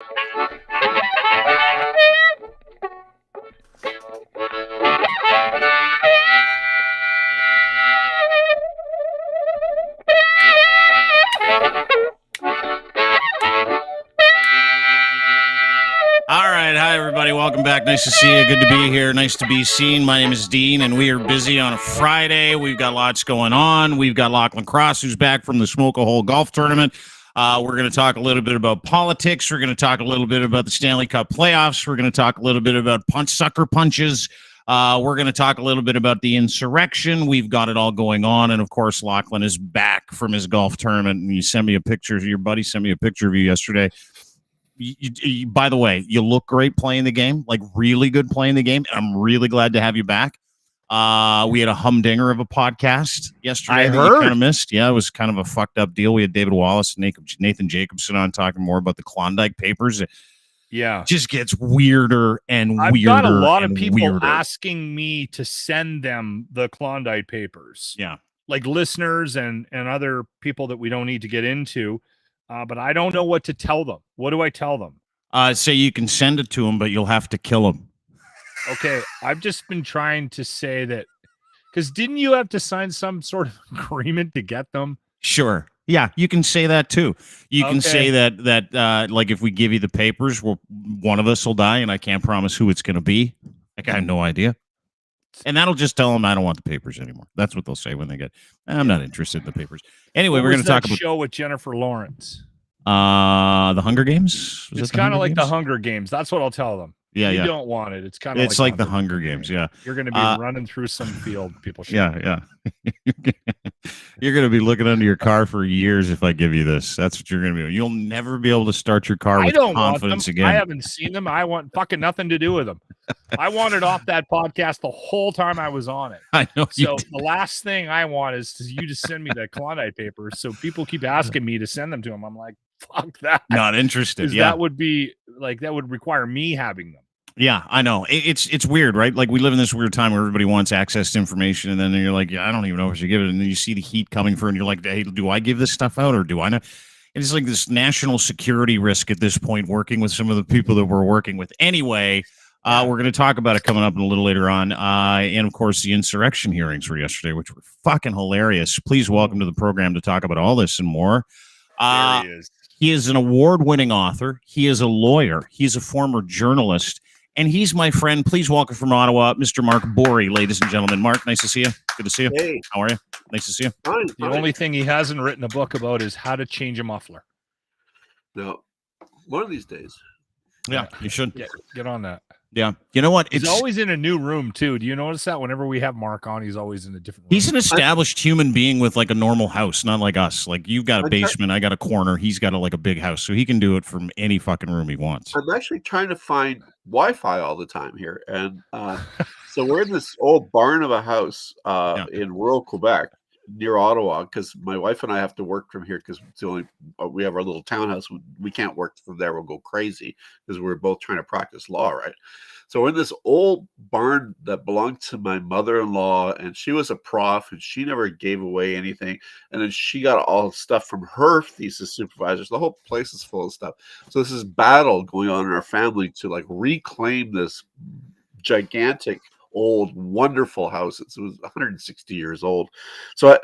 Hi, everybody. Welcome back. Nice to see you. Good to be here. Nice to be seen. My name is Dean, and we are busy on a Friday. We've got lots going on. We've got Lochlin Cross, who's back from the Smoke-A-Hole golf tournament. We're going to talk a little bit about politics. We're going to talk a little bit about the Stanley Cup playoffs. We're going to talk a little bit about sucker punches. We're going to talk a little bit about the insurrection. We've got it all going on. And, of course, Lochlin is back from his golf tournament. And you sent me a picture. Your buddy sent me a picture of you yesterday. By the way, you look great playing the game, like really good playing the game. I'm really glad to have you back. We had a humdinger of a podcast yesterday that you kind of missed. Yeah, it was kind of a fucked up deal. We had David Wallace and Nathan Jacobson on talking more about the KlondikePapers. Yeah. It just gets weirder and weirder. I've got a lot of people weirder. asking me to send them the KlondikePapers. Yeah. Like listeners and other people that we don't need to get into. But I don't know what to tell them. What do I tell them? Say you can send it to them, but you'll have to kill them. Okay. I've just been trying to say that because didn't you have to sign some sort of agreement to get them? Sure. Yeah, you can say that too. You can say that like if we give you the papers, one of us will die, and I can't promise who it's going to be. Like I have no idea. And that'll just tell them I don't want the papers anymore. That's what they'll say when they get. I'm not interested in the papers. Anyway, we're going to talk about show with Jennifer Lawrence. The Hunger Games. It's kind of like the Hunger Games. That's what I'll tell them. Yeah, you don't want it. It's kind of like the Hunger Games. Yeah, you're going to be running through some field. People. Yeah. You're going to be looking under your car for years if I give you this. That's what you're going to be. You'll never be able to start your car with confidence again. I haven't seen them. I want fucking nothing to do with them. I wanted off that podcast the whole time I was on it. I know. So the last thing I want is you to send me the KlondikePapers. So people keep asking me to send them to them. I'm like, fuck that. Not interested. Yeah, that would be like that would require me having them. Yeah, I know. It's weird, right? Like we live in this weird time where everybody wants access to information, and then you're like, yeah, I don't even know if I should give it. And then you see the heat coming through, and you're like, hey, do I give this stuff out or do I not? And it's like this national security risk at this point, working with some of the people that we're working with. Anyway, we're going to talk about it coming up a little later on. And of course, the insurrection hearings were yesterday, which were fucking hilarious. Please welcome to the program to talk about all this and more. There he is. He is an award-winning author. He is a lawyer. He's a former journalist. And he's my friend. Please welcome from Ottawa, Mr. Mark Bourrie, ladies and gentlemen. Mark, nice to see you. Good to see you. Hey. How are you? Nice to see you. Fine. The only thing he hasn't written a book about is how to change a muffler. No, one of these days. Yeah, you should. Yeah, get on that. Yeah. You know what? He's always in a new room, too. Do you notice that? Whenever we have Mark on, he's always in a different room. He's an established human being with like a normal house, not like us. Like you've got a basement, I got a corner. He's got a big house, so he can do it from any fucking room he wants. I'm actually trying to find Wi-Fi all the time here. And so we're in this old barn of a house in rural Quebec near Ottawa because my wife and I have to work from here because it's the only we have our little townhouse. We can't work from there. We'll go crazy because we're both trying to practice law, right? So we're in this old barn that belonged to my mother-in-law, and she was a prof, and she never gave away anything. And then she got all stuff from her thesis supervisors. The whole place is full of stuff. So this is battle going on in our family to like reclaim this gigantic old wonderful house. It was 160 years old. So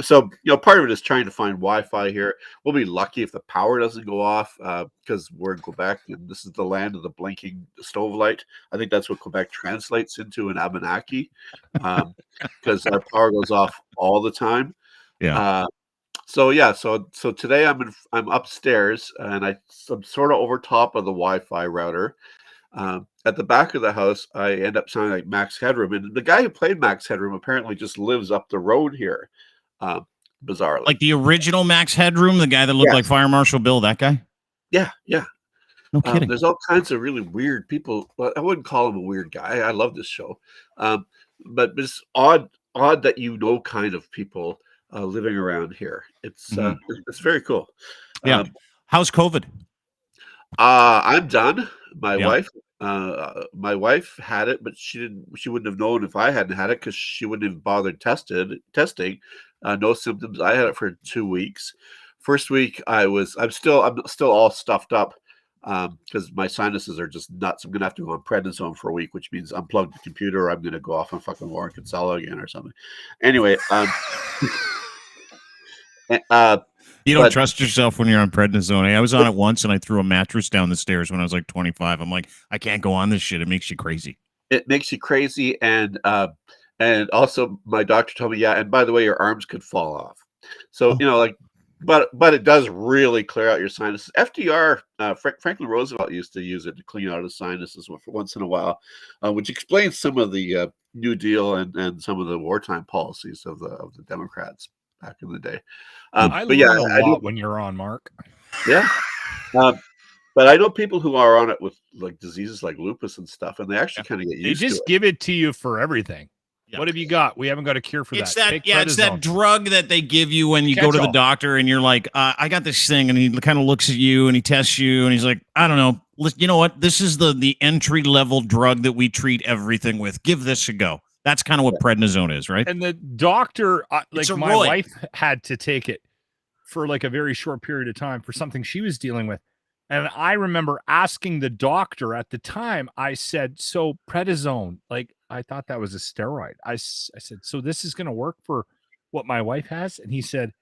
part of it is trying to find Wi-Fi here. We'll be lucky if the power doesn't go off because we're in Quebec and this is the land of the blinking stove light. I think that's what Quebec translates into in Abenaki because our power goes off all the time. Yeah. So today I'm upstairs and I'm sort of over top of the Wi-Fi router. At the back of the house, I end up sounding like Max Headroom. And the guy who played Max Headroom apparently just lives up the road here, bizarrely. Like the original Max Headroom, the guy that looked like Fire Marshal Bill, that guy? Yeah. No kidding. There's all kinds of really weird people. Well, I wouldn't call him a weird guy. I love this show. But it's odd that kind of people living around here. It's very cool. Yeah. How's COVID? I'm done. My wife had it, but she wouldn't have known if I hadn't had it because she wouldn't have bothered testing. No symptoms. I had it for 2 weeks. First week I'm still all stuffed up. because my sinuses are just nuts. I'm gonna have to go on prednisone for a week, which means unplug the computer, or I'm gonna go off on fucking Warren Kinsella again or something. Anyway, you don't trust yourself when you're on prednisone. I was on it once and I threw a mattress down the stairs when I was like 25. I'm like, I can't go on this shit. It makes you crazy. It makes you crazy, and also my doctor told me, and by the way, your arms could fall off. So but it does really clear out your sinuses. FDR, Franklin Roosevelt used to use it to clean out his sinuses once in a while, which explains some of the New Deal and some of the wartime policies of the Democrats back in the day. I learn a lot when you're on, Mark. Yeah. But I know people who are on it with like diseases like lupus and stuff, and they actually kind of get used to it. They just give it to you for everything. Yeah. What have you got? We haven't got a cure for it's that. It's that drug that they give you when you go to the doctor and you're like, I got this thing, and he kind of looks at you and he tests you and he's like, I don't know. You know what? This is the entry level drug that we treat everything with. Give this a go. That's kind of what prednisone is, right? And the doctor, my wife had to take it for like a very short period of time for something she was dealing with. And I remember asking the doctor at the time, I said, so prednisone, like, I thought that was a steroid. I said, so this is going to work for what my wife has? And he said,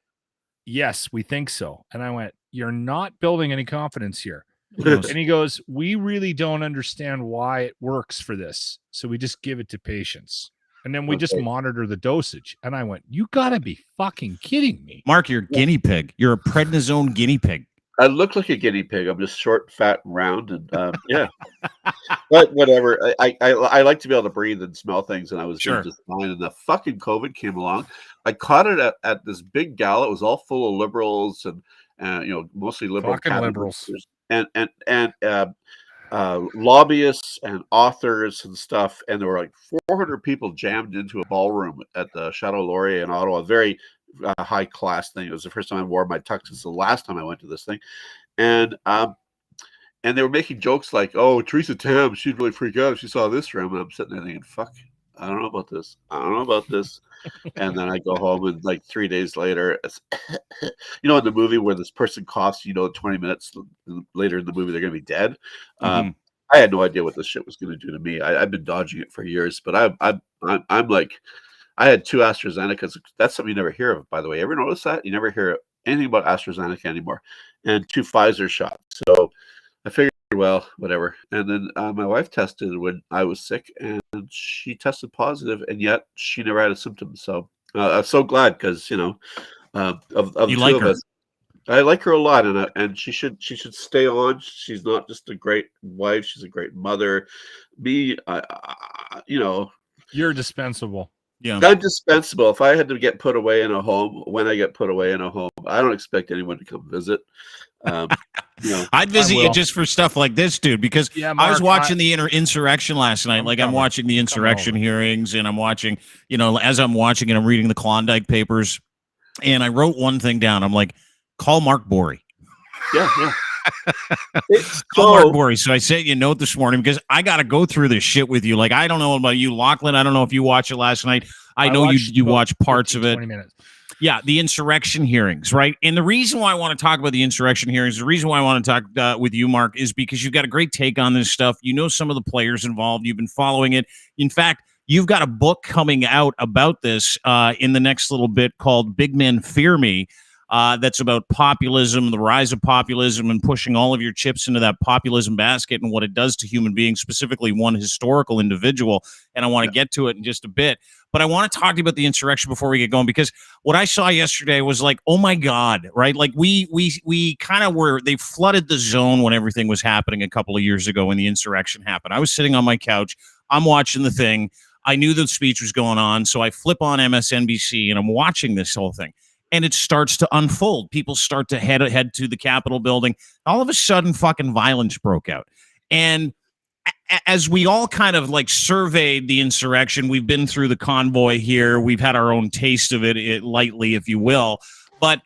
yes, we think so. And I went, you're not building any confidence here. And he goes, we really don't understand why it works for this. So we just give it to patients. And then we just monitor the dosage. And I went, you got to be fucking kidding me. Mark, you're a guinea pig. You're a prednisone guinea pig. I look like a guinea pig. I'm just short, fat, and round, and but whatever. I like to be able to breathe and smell things, and I was doing just fine. And the fucking COVID came along. I caught it at this big gala. It was all full of liberals and mostly liberal liberals and lobbyists and authors and stuff. And there were like 400 people jammed into a ballroom at the Chateau Laurier in Ottawa. Very high class thing. It was the first time I wore my tux since the last time I went to this thing, and they were making jokes like, "Oh, Theresa Tam, she'd really freak out if she saw this room." And I'm sitting there thinking, "Fuck, I don't know about this. I don't know about this." And then I go home, and like 3 days later, in the movie where this person coughs, 20 minutes later in the movie they're going to be dead. I had no idea what this shit was going to do to me. I've been dodging it for years, but I'm like. I had 2 AstraZenecas. That's something you never hear of, by the way. Ever notice that? You never hear anything about AstraZeneca anymore. And 2 Pfizer shots. So I figured, well, whatever. And then my wife tested when I was sick, and she tested positive, and yet she never had a symptom. So I'm so glad because, of the 2 of us. I like her a lot, and she should stay on. She's not just a great wife; she's a great mother. Me, you're dispensable. Yeah, I'm dispensable. If I had to get put away in a home, when I get put away in a home, I don't expect anyone to come visit. I'd visit you just for stuff like this, dude, because Mark, I was watching the Insurrection last night. I'm watching the Insurrection hearings, and I'm watching, as I'm watching it, I'm reading the Klondike Papers, and I wrote one thing down. I'm like, call Mark Bourrie. Yeah. Call Mark Bourrie. So I sent you a note this morning because I got to go through this shit with you. Like, I don't know about you, Lochlin. I don't know if you watched it last night. I know you watched parts of it. 20 minutes. Yeah, the Insurrection hearings, right? And the reason why I want to talk about the Insurrection hearings, the reason why I want to talk with you, Mark, is because you've got a great take on this stuff. You know some of the players involved. You've been following it. In fact, you've got a book coming out about this in the next little bit called Big Men Fear Me. That's about populism, the rise of populism, and pushing all of your chips into that populism basket and what it does to human beings, specifically one historical individual. And I want to get to it in just a bit. But I want to talk to you about the insurrection before we get going, because what I saw yesterday was like, oh my God, right? Like we kind of they flooded the zone when everything was happening a couple of years ago when the insurrection happened. I was sitting on my couch. I'm watching the thing. I knew the speech was going on. So I flip on MSNBC and I'm watching this whole thing. And it starts to unfold. People start to head to the Capitol building. All of a sudden, fucking violence broke out. And as we all kind of like surveyed the insurrection, we've been through the convoy here. We've had our own taste of it lightly, if you will. But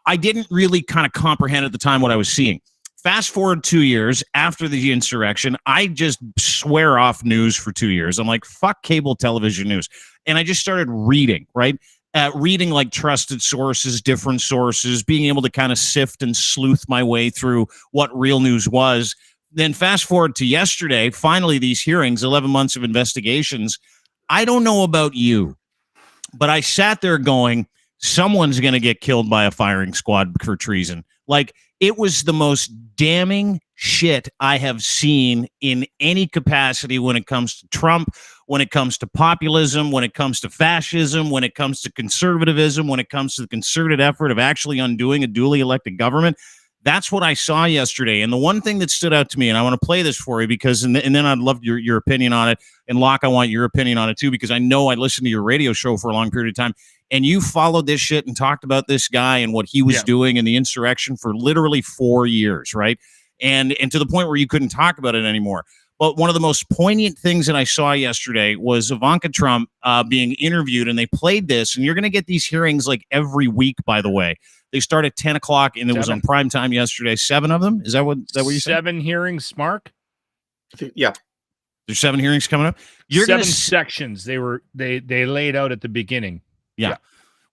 I didn't really kind of comprehend at the time what I was seeing. Fast forward 2 years after the insurrection, I just swear off news for 2 years. I'm like, fuck cable television news. And I just started reading, right? reading like trusted sources, different sources, being able to kind of sift and sleuth my way through what real news was. Then fast forward to yesterday, finally these hearings, 11 months of investigations. I don't know about you, but I sat there going, someone's going to get killed by a firing squad for treason. Like, it was the most damning shit I have seen in any capacity when it comes to Trump, when it comes to populism, when it comes to fascism, when it comes to conservatism, when it comes to the concerted effort of actually undoing a duly elected government. That's what I saw yesterday. And the one thing that stood out to me, and I want to play this for you because, and then I'd love your opinion on it. And Locke, I want your opinion on it too, because I know I listened to your radio show for a long period of time. And you followed this shit and talked about this guy and what he was doing in the insurrection for literally 4 years, right? And to the point where you couldn't talk about it anymore. But one of the most poignant things that I saw yesterday was Ivanka Trump being interviewed, and they played this. And you're going to get these hearings like every week, by the way. They start at 10 o'clock, and it was on prime time yesterday. 7 of them? Is that what you said? 7 hearings, Mark? Yeah. There's 7 hearings coming up? You're 7 sections they laid out at the beginning. Yeah.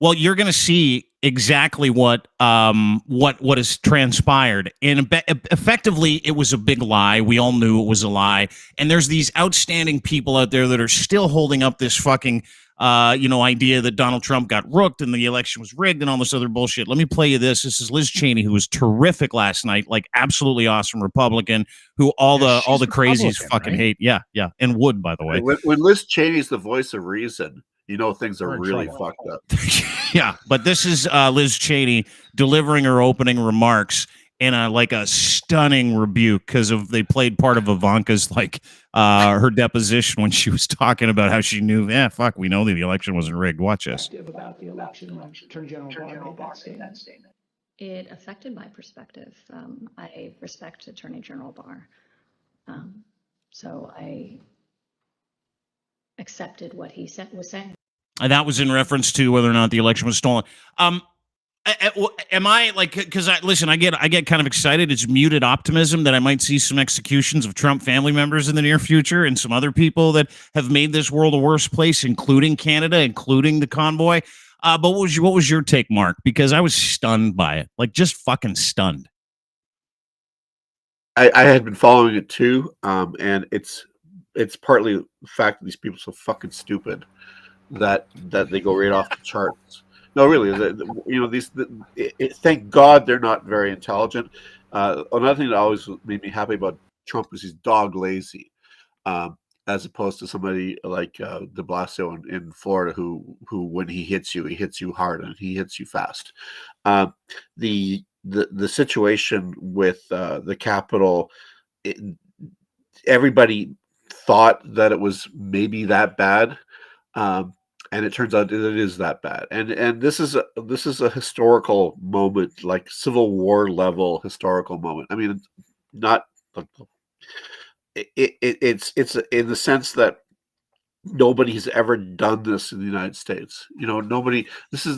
Well, you're going to see exactly what has transpired. And effectively, it was a big lie. We all knew it was a lie. And there's these outstanding people out there that are still holding up this fucking idea that Donald Trump got rooked and the election was rigged and all this other bullshit. Let me play you this. This is Liz Cheney, who was terrific last night, like absolutely awesome Republican, who all the crazies fucking hate. Yeah, and would, by the way. When Liz Cheney's the voice of reason, you know things are really fucked up. Yeah, but this is Liz Cheney delivering her opening remarks in a stunning rebuke because they played part of Ivanka's her deposition when she was talking about how she knew, we know that the election wasn't rigged. Watch this. About the election, Attorney General Barr made that statement. It affected my perspective. I respect Attorney General Barr, so I accepted what he was saying. And that was in reference to whether or not the election was stolen. Am I because I get kind of excited. It's muted optimism that I might see some executions of Trump family members in the near future and some other people that have made this world a worse place, including Canada, including the convoy. But what was your take, Mark? Because I was stunned by it, just fucking stunned. I had been following it too, and it's partly the fact that these people are so fucking stupid that they go right off the charts. No, really, thank God they're not very intelligent. Another thing that always made me happy about Trump is he's dog lazy, as opposed to somebody like de Blasio in Florida, who when he hits you hard and he hits you fast. The situation with the Capitol, everybody thought that it was maybe that bad. And it turns out that it is that bad. And this is a historical moment, like Civil War level historical moment. I mean, not it's in the sense that nobody has ever done this in the United States. Nobody. This is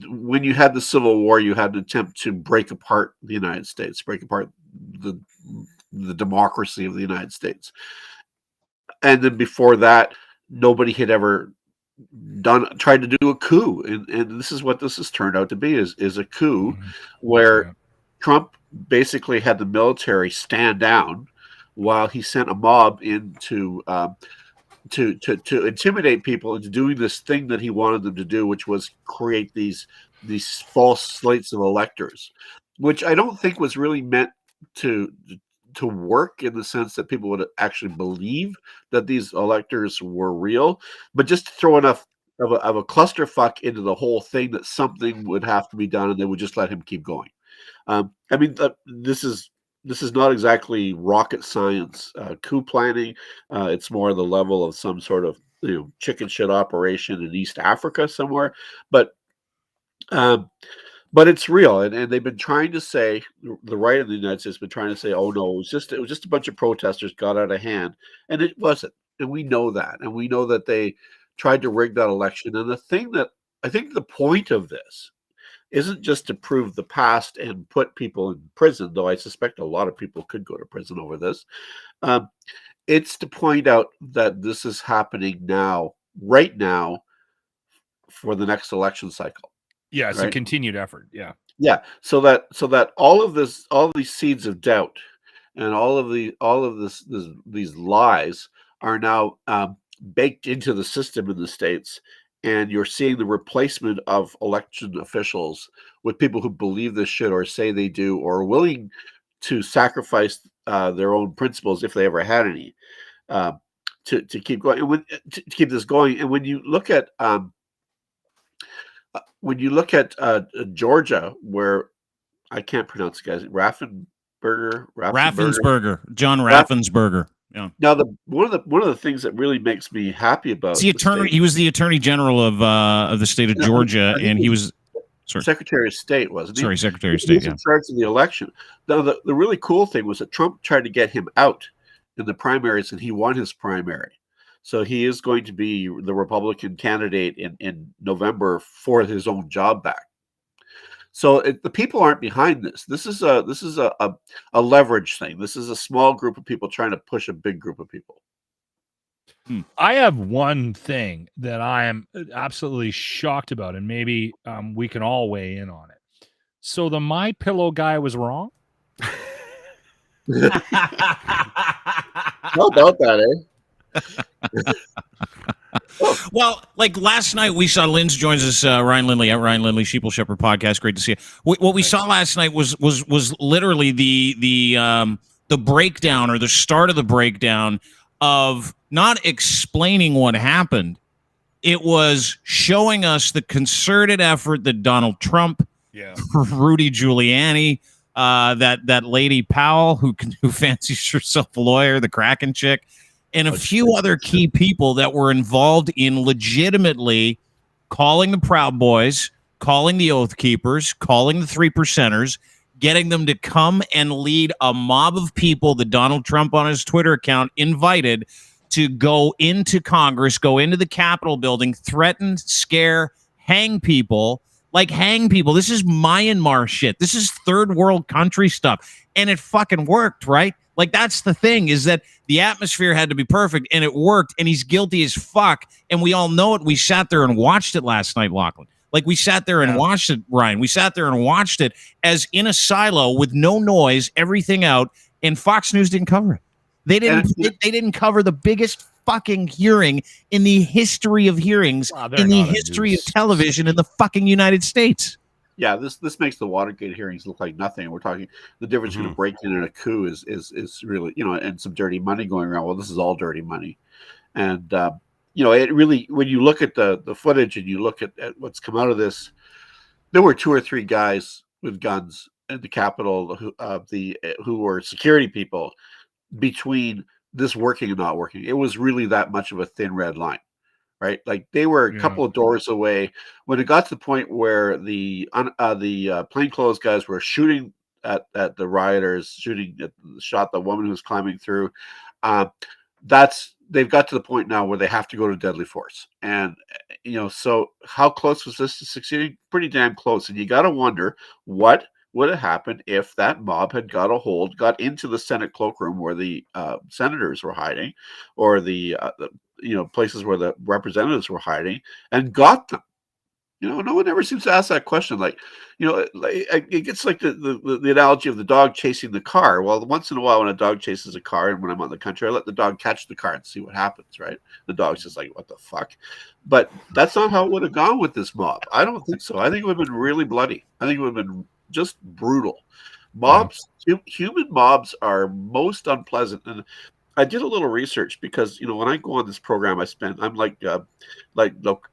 when you had the Civil War, you had an attempt to break apart the United States, break apart the democracy of the United States. And then before that, nobody had ever tried to do a coup, and this is what this has turned out to be is a coup, where Trump basically had the military stand down while he sent a mob in to intimidate people into doing this thing that he wanted them to do, which was create these false slates of electors, which I don't think was really meant to work in the sense that people would actually believe that these electors were real, but just to throw enough of a clusterfuck into the whole thing that something would have to be done, and they would just let him keep going. I mean, this is not exactly rocket science coup planning. It's more the level of some sort of chicken shit operation in East Africa somewhere, but it's real, and they've been trying to say, the right of the United States has been trying to say, oh no, it was just a bunch of protesters got out of hand, and it wasn't, and we know that, and we know that they tried to rig that election. And the thing that I think the point of this isn't just to prove the past and put people in prison, though I suspect a lot of people could go to prison over this. It's to point out that this is happening now, right now, for the next election cycle. Yeah, it's a continued effort. Yeah. Yeah. So that all of these seeds of doubt and all of these lies are now baked into the system in the States, and you're seeing the replacement of election officials with people who believe this shit or say they do or are willing to sacrifice their own principles if they ever had any to keep going and to keep this going. And when you look at Georgia, where I can't pronounce the guy's Raffensperger, John Raffensperger. Yeah. Now, one of the things that really makes me happy about he was the Attorney General of the state of Georgia, and he was Secretary of State, wasn't he? Sorry, Secretary of State. He was in charge of the election. Now, the really cool thing was that Trump tried to get him out in the primaries, and he won his primary. So he is going to be the Republican candidate in November for his own job back. So the people aren't behind this. This is a leverage thing. This is a small group of people trying to push a big group of people. I have one thing that I am absolutely shocked about, and maybe we can all weigh in on it. So the My Pillow guy was wrong? How about that, eh? Well, like last night we saw Linz joins us, Ryan Lindley at Ryan Lindley Sheeple Shepherd podcast. Great to see you. What we saw last night was literally the breakdown, or the start of the breakdown of not explaining what happened. It was showing us the concerted effort that Donald Trump, Rudy Giuliani, that lady Powell who fancies herself a lawyer, the Kraken chick, and a few other key people that were involved in legitimately calling the Proud Boys, calling the Oath Keepers, calling the 3%ers, getting them to come and lead a mob of people that Donald Trump on his Twitter account invited to go into Congress, go into the Capitol building, threaten, scare, hang people. Like, hang people. This is Myanmar shit. This is third world country stuff. And it fucking worked, right? Like, that's the thing, is that the atmosphere had to be perfect, and it worked, and he's guilty as fuck, and we all know it. We sat there and watched it last night, Lochlin. Like, we sat there and watched it, Ryan. We sat there and watched it as in a silo with no noise, everything out, and Fox News didn't cover it. They didn't cover the biggest fucking hearing in the history of hearings, in the history of television in the fucking United States. Yeah, this makes the Watergate hearings look like nothing. We're talking the difference between a break-in and a coup is really, and some dirty money going around. Well, this is all dirty money, and it really, when you look at the footage and you look at what's come out of this, there were 2 or 3 guys with guns at the Capitol who were security people between this working and not working. It was really that much of a thin red line. Right, like they were a couple of doors away. When it got to the point where the plainclothes guys were shooting at the rioters, shot the woman who was climbing through, they've got to the point now where they have to go to deadly force. And so how close was this to succeeding? Pretty damn close. And you got to wonder what would have happened if that mob had got into the Senate cloakroom where the senators were hiding, or the places where the representatives were hiding, and got them. No one ever seems to ask that question. Like, it gets like the analogy of the dog chasing the car. Well, once in a while when a dog chases a car, and when I'm on the country, I let the dog catch the car and see what happens, right? The dog's just like, what the fuck? But that's not how it would have gone with this mob. I don't think so. I think it would have been really bloody. I think it would have been just brutal. Mobs, human mobs are most unpleasant. And I did a little research because, when I go on this program, I'm like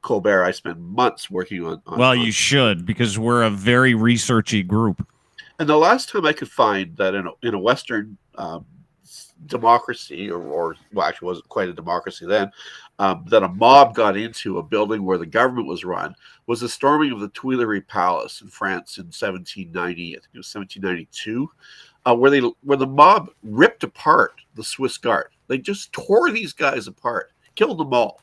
Colbert, I spend months working on. Well, you should, because we're a very researchy group. And the last time I could find that in a Western democracy, or actually wasn't quite a democracy then, that a mob got into a building where the government was run, was the storming of the Tuileries Palace in France in 1790. I think it was 1792. Where the mob ripped apart the Swiss Guard. They just tore these guys apart, killed them all.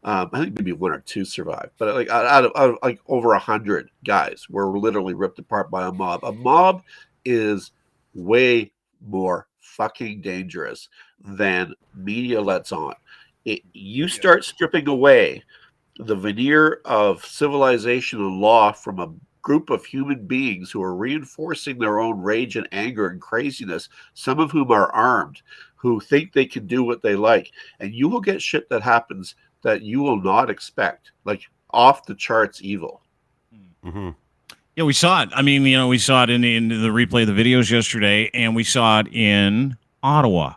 I think maybe 1 or 2 survived, but like out of like over 100 guys were literally ripped apart by a mob. A mob is way more fucking dangerous than media lets on. You start stripping away the veneer of civilization and law from a group of human beings who are reinforcing their own rage and anger and craziness, some of whom are armed, who think they can do what they like. And you will get shit that happens that you will not expect, like off the charts evil. Mm-hmm. Yeah, we saw it. I mean, we saw it in the replay of the videos yesterday, and we saw it in Ottawa.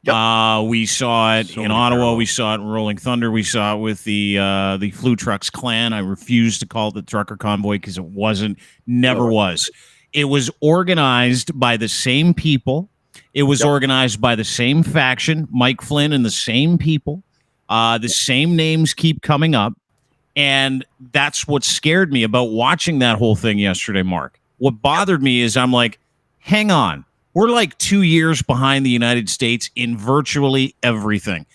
Yep. We saw it in Ottawa. Parallels. We saw it in Rolling Thunder. We saw it with the Flu Trucks Clan. I refuse to call it the trucker convoy because it wasn't, never was. It was organized by the same people. It was organized by the same faction, Mike Flynn and the same people. The same names keep coming up. And that's what scared me about watching that whole thing yesterday, Mark. What bothered me is I'm like, hang on. We're like 2 years behind the United States in virtually everything.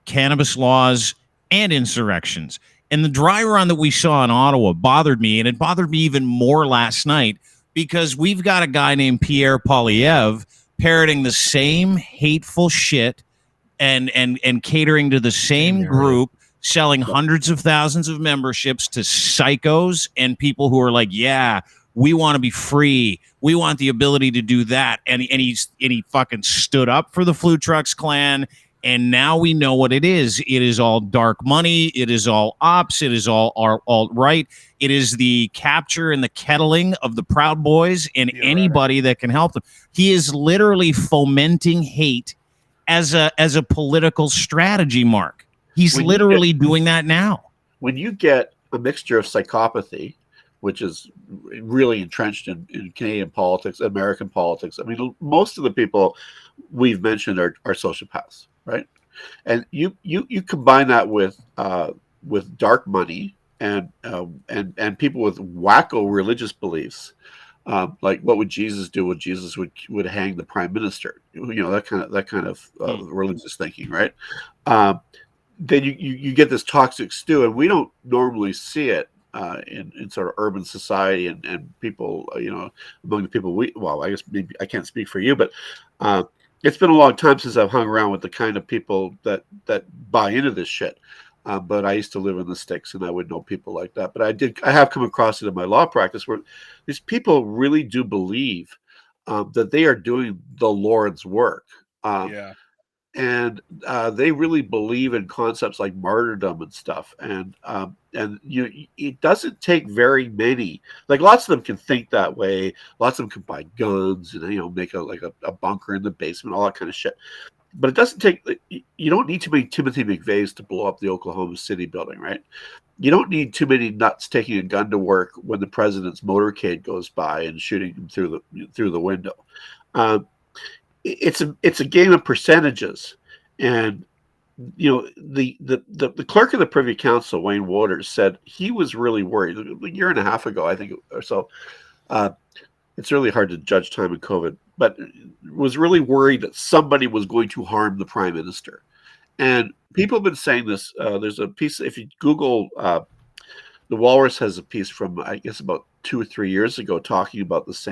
Cannabis laws and insurrections. And the dry run that we saw in Ottawa bothered me, and it bothered me even more last night because we've got a guy named Pierre Poilievre parroting the same hateful shit and catering to the same group, selling hundreds of thousands of memberships to psychos and people who are like, yeah, we want to be free. We want the ability to do that. And he fucking stood up for the Flu Trucks Clan. And now we know what it is. It is all dark money. It is all ops. It is all alt-right. It is the capture and the kettling of the Proud Boys and anybody that can help them. He is literally fomenting hate as a political strategy, Mark. He's literally doing that now. When you get a mixture of psychopathy, which is really entrenched in Canadian politics, American politics. I mean, most of the people we've mentioned are sociopaths, right? And you combine that with dark money and people with wacko religious beliefs, like what would Jesus do? Would Jesus would hang the prime minister? That kind of religious thinking, right? Then you get this toxic stew, and we don't normally see it. In sort of urban society and people, among the people I guess maybe I can't speak for you, but it's been a long time since I've hung around with the kind of people that buy into this shit. But I used to live in the sticks and I would know people like that. But I have come across it in my law practice where these people really do believe that they are doing the Lord's work. And they really believe in concepts like martyrdom and stuff. And it doesn't take very many. Like lots of them can think that way. Lots of them can buy guns and make a bunker in the basement, all that kind of shit. But it doesn't take. You don't need too many Timothy McVeighs to blow up the Oklahoma City building, right? You don't need too many nuts taking a gun to work when the president's motorcade goes by and shooting him through the window. It's a game of percentages, and the clerk of the Privy Council, Wayne Waters, said he was really worried a year and a half ago, I think, or so. It's really hard to judge time in COVID, but was really worried that somebody was going to harm the prime minister. And people have been saying this. There's a piece, if you Google, the Walrus has a piece from, I guess, about 2 or 3 years ago talking about this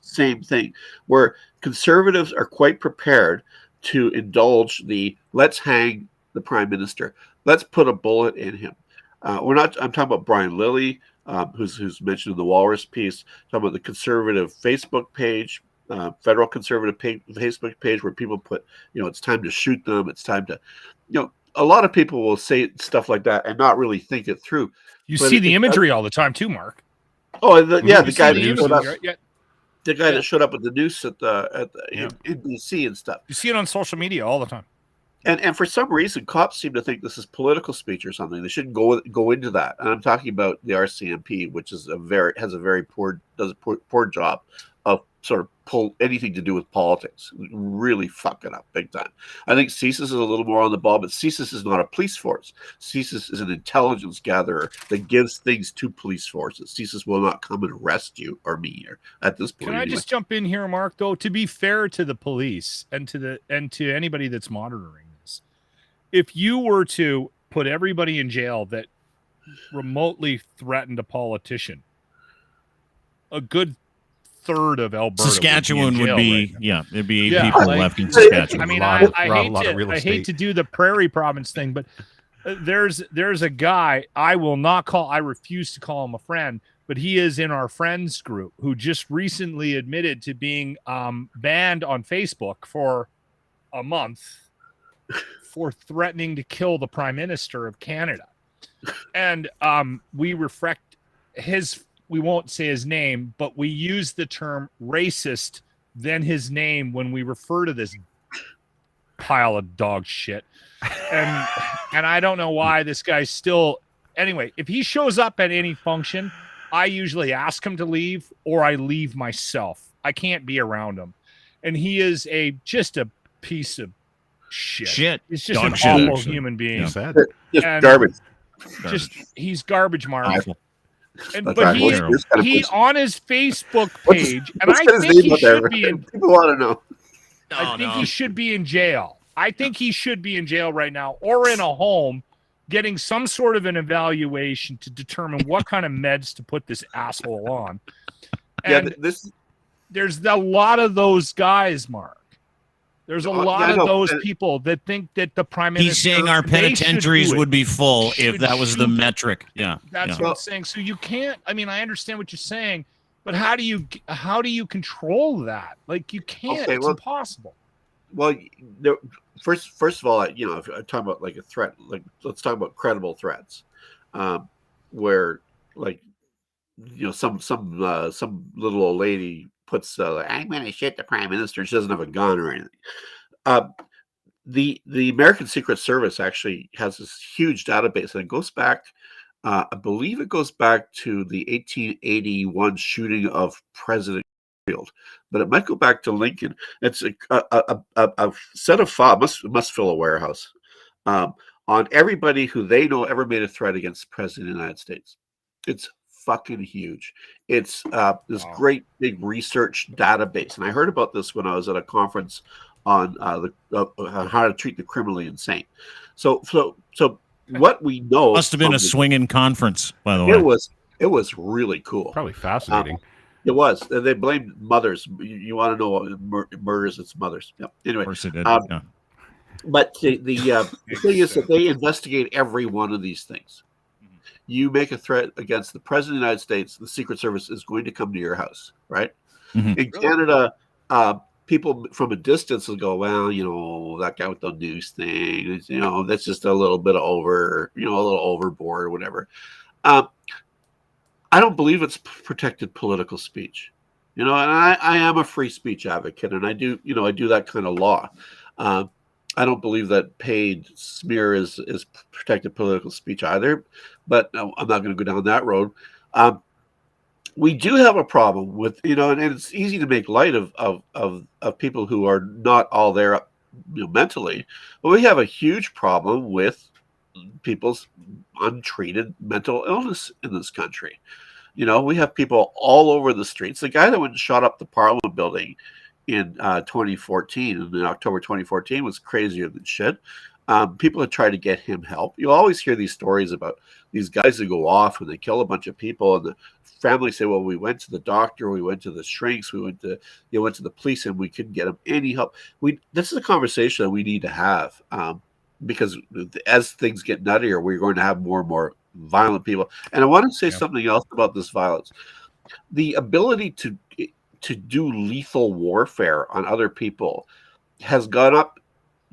same thing, where conservatives are quite prepared to indulge the let's hang the prime minister, let's put a bullet in him. I'm talking about Brian Lilly, who's mentioned in the Walrus piece, talking about the conservative Facebook page, federal conservative Facebook page, where people put, it's time to shoot them, it's time to, a lot of people will say stuff like that and not really think it through. You see the imagery all the time too, Mark. Oh, the guy that showed up. The guy that showed up at the noose in BC and stuff. You see it on social media all the time. And for some reason, cops seem to think this is political speech or something. They shouldn't go into that. And I'm talking about the RCMP, which is does a poor job of sort of pull anything to do with politics. Really fuck it up big time. I think CSIS is a little more on the ball, but CSIS is not a police force. CSIS is an intelligence gatherer that gives things to police forces. CSIS will not come and arrest you or me at this point. Can I just jump in here, Mark? Though, to be fair to the police and to anybody that's monitoring this, if you were to put everybody in jail that remotely threatened a politician, a good third of Alberta, Saskatchewan would be right there'd be 8 people left in Saskatchewan. I mean, I hate to do the prairie province thing, but there's a guy I refuse to call him a friend, but he is in our friends group who just recently admitted to being banned on Facebook for a month for threatening to kill the Prime Minister of Canada. And we won't say his name, but we use the term racist than his name when we refer to this pile of dog shit. And I don't know why this guy's still. Anyway, if he shows up at any function, I usually ask him to leave or I leave myself. I can't be around him. And he is just a piece of shit. He's just dog an shit, awful actually. human being. Yeah. Just garbage. He's garbage, Mark. Awful. But he on his Facebook page, and I think he should be in. People want to know. I think he should be in jail. I think he should be in jail right now, or in a home, getting some sort of an evaluation to determine what kind of meds to put this asshole on. And there's a lot of those guys, Mark. There's a lot of those people that think that the Prime Minister. He's saying our penitentiaries would be full if that was the metric. Yeah, that's what I'm saying. So you can't. I mean, I understand what you're saying, but how do you control that? Like, you can't. It's impossible. Well, first of all, if I'm talking about like a threat, like let's talk about credible threats, where some little old lady puts I'm going to shit the Prime Minister, and she doesn't have a gun or anything. The American Secret Service actually has this huge database, and it goes back. I believe it goes back to the 1881 shooting of President Field, but it might go back to Lincoln. It's a set of files, must fill a warehouse, on everybody who they know ever made a threat against the President of the United States. It's fucking huge. It's this great big research database, and I heard about this when I was at a conference on how to treat the criminally insane. So what we know must have been a swinging conference, by the way. It was really cool. Probably fascinating. It was. They blamed mothers. You want to know what murders? It's mothers. Yeah. Anyway, of course it did. But the thing is that they investigate every one of these things. You make a threat against the President of the United States, the Secret Service is going to come to your house, right? Mm-hmm. In Canada, people from a distance will go, well, that guy with the news thing, that's just a little bit over, a little overboard or whatever. I don't believe it's protected political speech, and I am a free speech advocate, and I do that kind of law. I don't believe that paid smear is protected political speech either, but I'm not going to go down that road. We do have a problem with, and it's easy to make light of people who are not all there mentally, but we have a huge problem with people's untreated mental illness in this country. We have people all over the streets. The guy that went and shot up the Parliament building in 2014, in October 2014, was crazier than shit. People have tried to get him help. You always hear these stories about these guys that go off and they kill a bunch of people, and the family say, well, we went to the doctor, we went to the shrinks, we went to the police, and we couldn't get them any help. This is a conversation that we need to have, because as things get nuttier, we're going to have more and more violent people. And I want to say something else about this violence. The ability to do lethal warfare on other people has gone up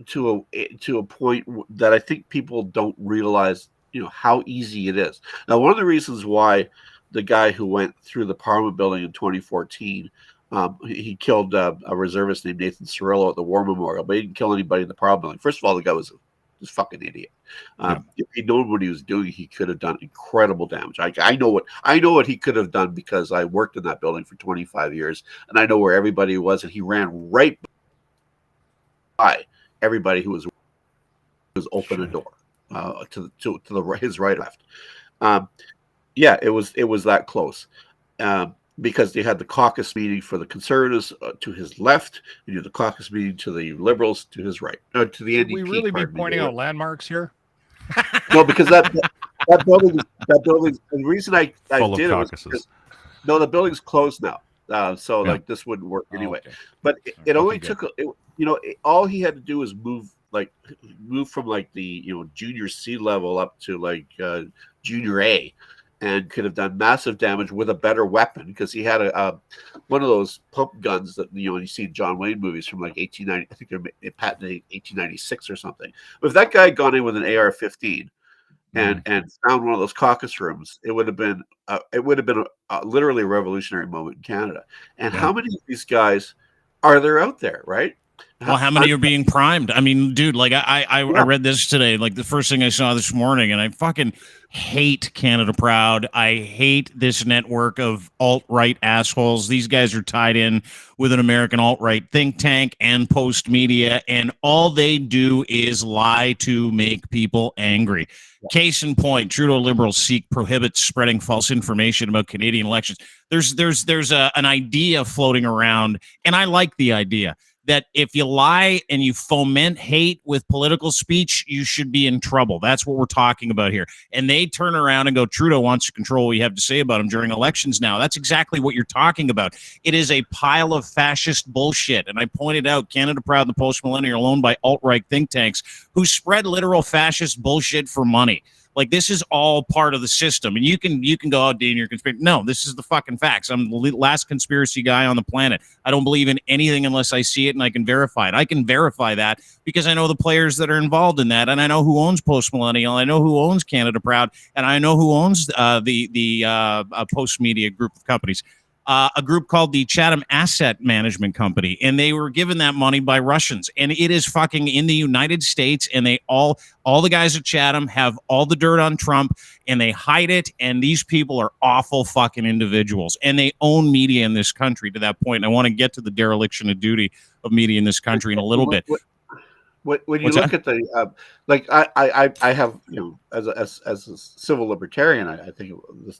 to a point that I think people don't realize, how easy it is. Now, one of the reasons why the guy who went through the Parliament building in 2014, he killed a reservist named Nathan Cirillo at the War Memorial, but he didn't kill anybody in the Parliament building. First of all, the guy was a fucking idiot. If he'd known what he was doing, he could have done incredible damage. I know what he could have done because I worked in that building for 25 years, and I know where everybody was, and he ran right by everybody who was open a door to his right or left. It was that close. Because they had the caucus meeting for the Conservatives to his left, and you had the caucus meeting to the Liberals to his right, to the NDP. Should we really be pointing out landmarks here? No, because that building. The reason I did it was because, the building's closed now, so this wouldn't work anyway. Okay. But it only took all he had to do was move like moved from like the junior C level up to like junior A, and could have done massive damage with a better weapon, because he had a one of those pump guns that you see in John Wayne movies from like 1890. I think they're patented 1896 or something. But if that guy had gone in with an AR-15 and found one of those caucus rooms, it would have been literally a revolutionary moment in Canada. And how many of these guys are there out there, right? Well, how many are being primed? I mean, dude, like I read this today, like the first thing I saw this morning, and I fucking hate Canada Proud. I hate this network of alt-right assholes. These guys are tied in with an American alt-right think tank and Post Media, and all they do is lie to make people angry. Case in point, Trudeau Liberals prohibits spreading false information about Canadian elections. There's an idea floating around, and I like the idea, that if you lie and you foment hate with political speech, you should be in trouble. That's what we're talking about here. And they turn around and go, Trudeau wants to control what we have to say about him during elections now. That's exactly what you're talking about. It is a pile of fascist bullshit. And I pointed out Canada Proud and the Post-Millennial, owned by alt-right think tanks who spread literal fascist bullshit for money. Like, this is all part of the system. And you can go out, Dean, you're conspiracy. No, this is the fucking facts. I'm the last conspiracy guy on the planet. I don't believe in anything unless I see it and I can verify it. I can verify that because I know the players that are involved in that, and I know who owns Post Millennial. I know who owns Canada Proud, and I know who owns the Post Media group of companies. A group called the Chatham Asset Management Company, and they were given that money by Russians, and it is fucking in the United States, and they all the guys at Chatham have all the dirt on Trump, and they hide it, and these people are awful fucking individuals, and they own media in this country to that point. And I want to get to the dereliction of duty of media in this country in a little bit. When you look at the like, I have, as a civil libertarian, I think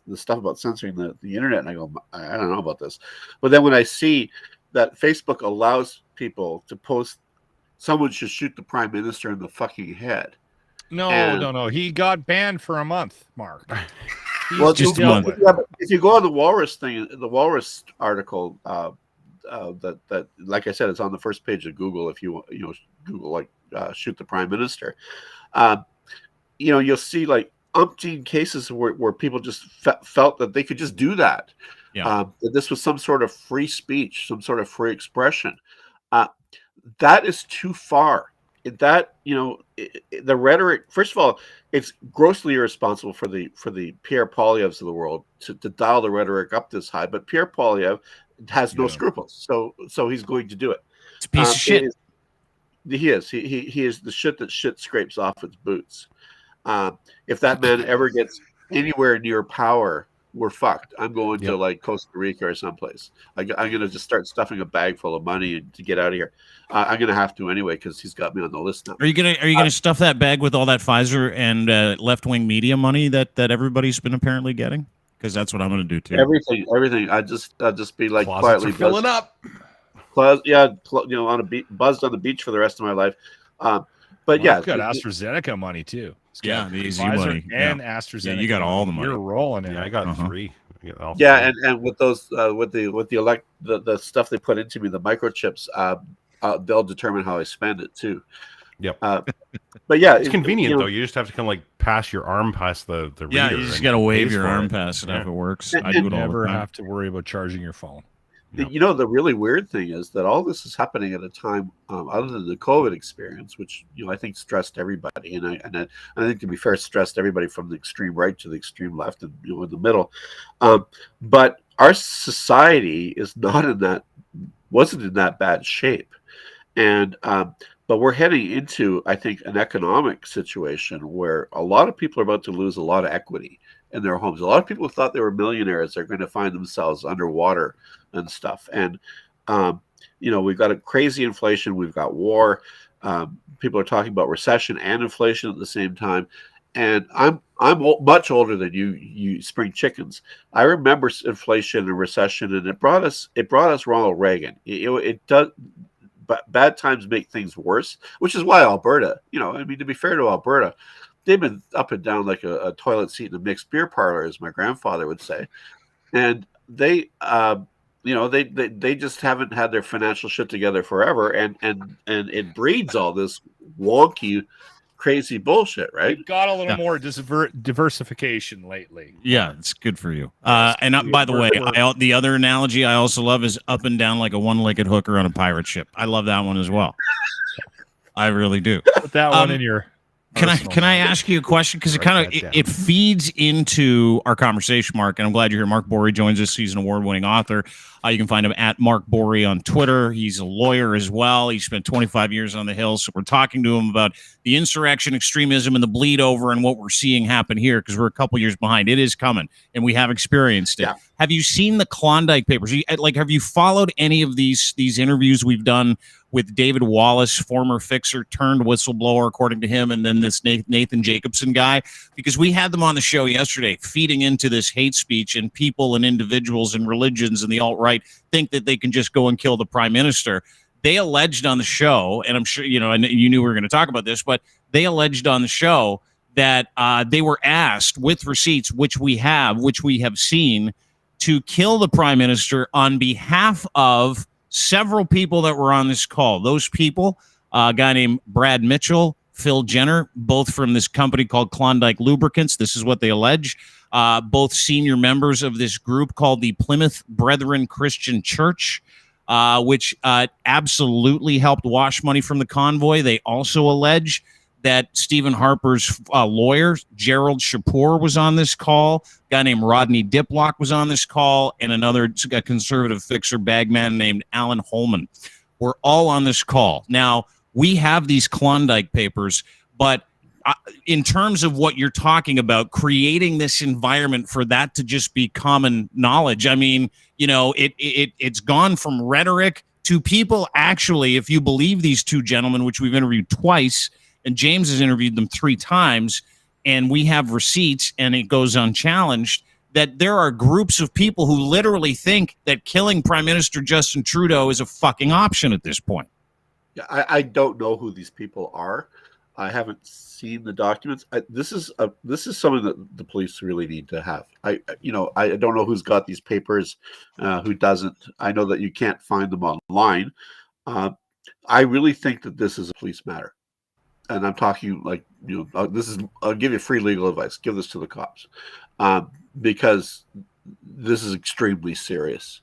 the stuff about censoring the internet, and I go, I don't know about this. But then when I see that Facebook allows people to post, someone should shoot the prime minister in the fucking head. No. He got banned for a month, Mark. Well, just a month. If you go on the Walrus thing, the Walrus article, that like I said, it's on the first page of Google. If you Google like shoot the prime minister, you'll see like umpteen cases where people just felt that they could just do that. That this was some sort of free speech, some sort of free expression. That is too far. That the rhetoric. First of all, it's grossly irresponsible for the Pierre Poilievres of the world to dial the rhetoric up this high. But Pierre Poilievre has no scruples, so he's going to do it. It's a piece of shit. He is the shit that shit scrapes off its boots. If that man ever gets anywhere near power, we're fucked. I'm going to like Costa Rica or someplace. I'm going to just start stuffing a bag full of money to get out of here. I'm going to have to anyway because he's got me on the list now. Are you gonna stuff that bag with all that Pfizer and left wing media money that everybody's been apparently getting? Because that's what I'm going to do too. Everything. I'll just be like Closets quietly filling up. buzzed on the beach for the rest of my life. But yeah, I've got AstraZeneca money too. Yeah, the easy Pfizer money and AstraZeneca. Yeah, you got all the money. You're rolling in. Yeah, I got three. And with those with the stuff they put into me, the microchips, they'll determine how I spend it too. Yep. But yeah, it's convenient though. You just have to kind of like pass your arm past the reader. Yeah, you just got to wave your arm past it if it works. I do it all never the time. have to worry about charging your phone. The really weird thing is that all this is happening at a time other than the COVID experience, which I think stressed everybody, and I think, to be fair, stressed everybody from the extreme right to the extreme left and in the middle. But our society wasn't in that bad shape, and but we're heading into, I think, an economic situation where a lot of people are about to lose a lot of equity in their homes. A lot of people who thought they were millionaires are going to find themselves underwater and stuff. And, we've got a crazy inflation. We've got war. People are talking about recession and inflation at the same time. And I'm much older than you spring chickens. I remember inflation and recession, and it brought us Ronald Reagan. It does. But bad times make things worse, which is why Alberta, to be fair to Alberta, they've been up and down like a toilet seat in a mixed beer parlor, as my grandfather would say. And they, you know, they just haven't had their financial shit together forever, and it breeds all this wonky, crazy bullshit, right? We've got a little more diversification lately. Yeah, it's good for you. And by the way, the other analogy I also love is up and down like a one-legged hooker on a pirate ship. I love that one as well. I really do. Put that one in your. Can I ask you a question? Because it feeds into our conversation, Mark, and I'm glad you're here. Mark Bourrie joins us. He's an award-winning author. You can find him at Mark Bourrie on Twitter. He's a lawyer as well. He spent 25 years on the Hill, so we're talking to him about the insurrection, extremism, and the bleed over, and what we're seeing happen here, because we're a couple years behind. It is coming, and we have experienced it. Yeah. Have you seen the Klondike Papers? Have you followed any of these interviews we've done with David Wallace, former fixer turned whistleblower, according to him, and then this Nathan Jacobson guy? Because we had them on the show yesterday, feeding into this hate speech, and people and individuals and religions and the alt-right think that they can just go and kill the prime minister. They alleged on the show, and I'm sure, and you knew we were going to talk about this, but they alleged on the show that they were asked with receipts, which we have seen, to kill the prime minister on behalf of several people that were on this call. Those people, a guy named Brad Mitchell, Phil Jenner, both from this company called Klondike Lubricants. This is what they allege. Both senior members of this group called the Plymouth Brethren Christian Church, which absolutely helped wash money from the convoy. They also allege that Stephen Harper's lawyer, Gerald Shapur, was on this call. A guy named Rodney Diplock was on this call, and another conservative fixer bagman named Alan Holman. We're all on this call. Now, we have these Klondike Papers, but in terms of what you're talking about, creating this environment for that to just be common knowledge, I mean, it's gone from rhetoric to people actually, if you believe these two gentlemen, which we've interviewed twice, and James has interviewed them 3 times, and we have receipts, and it goes unchallenged, that there are groups of people who literally think that killing Prime Minister Justin Trudeau is a fucking option at this point. Yeah, I don't know who these people are. I haven't seen the documents. This is something that the police really need to have. I don't know who's got these papers, who doesn't. I know that you can't find them online. I really think that this is a police matter. And I'm talking I'll give you free legal advice. Give this to the cops, because this is extremely serious.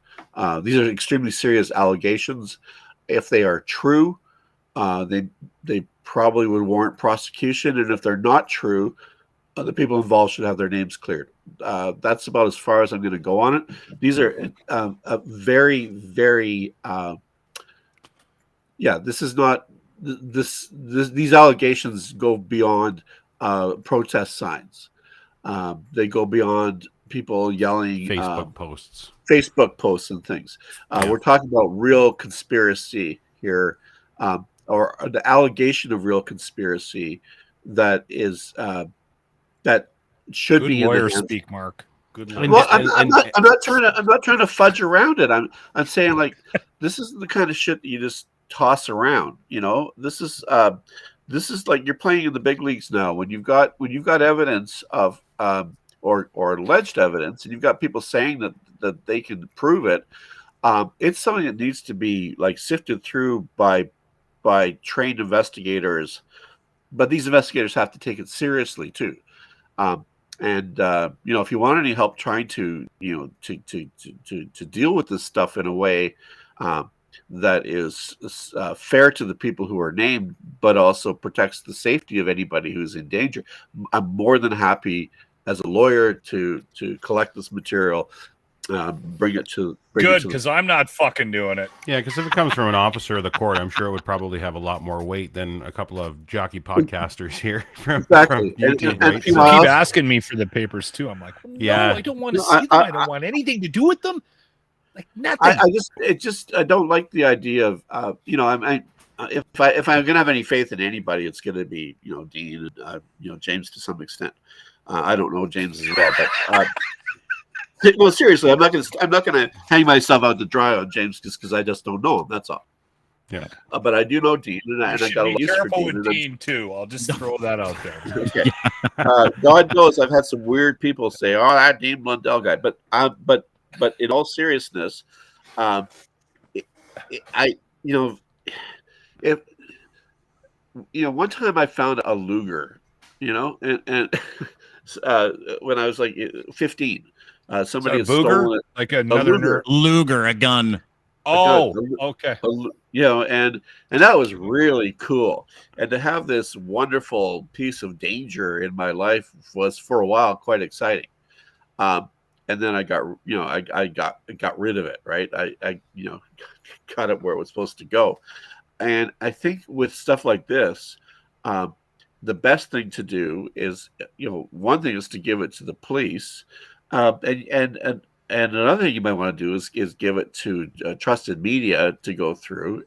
These are extremely serious allegations. If they are true, they probably would warrant prosecution. And if they're not true, the people involved should have their names cleared. That's about as far as I'm going to go on it. These are very, very, this is not. These allegations go beyond protest signs. They go beyond people yelling Facebook posts and things. We're talking about real conspiracy here, or the allegation of real conspiracy that is that should be lawyer in the hands. Speak, Mark. Good. Well, I'm not trying to fudge around it. I'm saying, like, this is the kind of shit that you just toss around. This is like you're playing in the big leagues now. When you've got evidence of or alleged evidence, and you've got people saying that they can prove it, it's something that needs to be like sifted through by trained investigators. But these investigators have to take it seriously too. If you want any help trying to deal with this stuff in a way that is fair to the people who are named, but also protects the safety of anybody who's in danger, I'm more than happy as a lawyer to collect this material, bring it to. Good, because I'm not fucking doing it. Yeah, because if it comes from an officer of the court, I'm sure it would probably have a lot more weight than a couple of jockey podcasters here. Exactly. And people keep asking me for the papers too. I'm like, no, I don't want to see them. I don't want anything to do with them. Like nothing. I don't like the idea of if I'm gonna have any faith in anybody, it's gonna be Dean and James to some extent. I don't know James as well, but no, seriously, I'm not gonna hang myself out to dry on James just because I just don't know him. That's all. Yeah. But I do know Dean, and I got a be use for careful Dean. with Dean too. I'll just throw that out there. Okay. God knows I've had some weird people say, "Oh, that Dean Blundell guy," but in all seriousness, Um, I if one time I found a Luger, and when I was like 15, somebody had stolen it. Like another Luger, a gun. Oh, okay. And that was really cool. And to have this wonderful piece of danger in my life was for a while quite exciting. And then I got, I got rid of it. Right. I got it where it was supposed to go. And I think with stuff like this, the best thing to do is, one thing is to give it to the police, and another thing you might want to do is give it to trusted media to go through.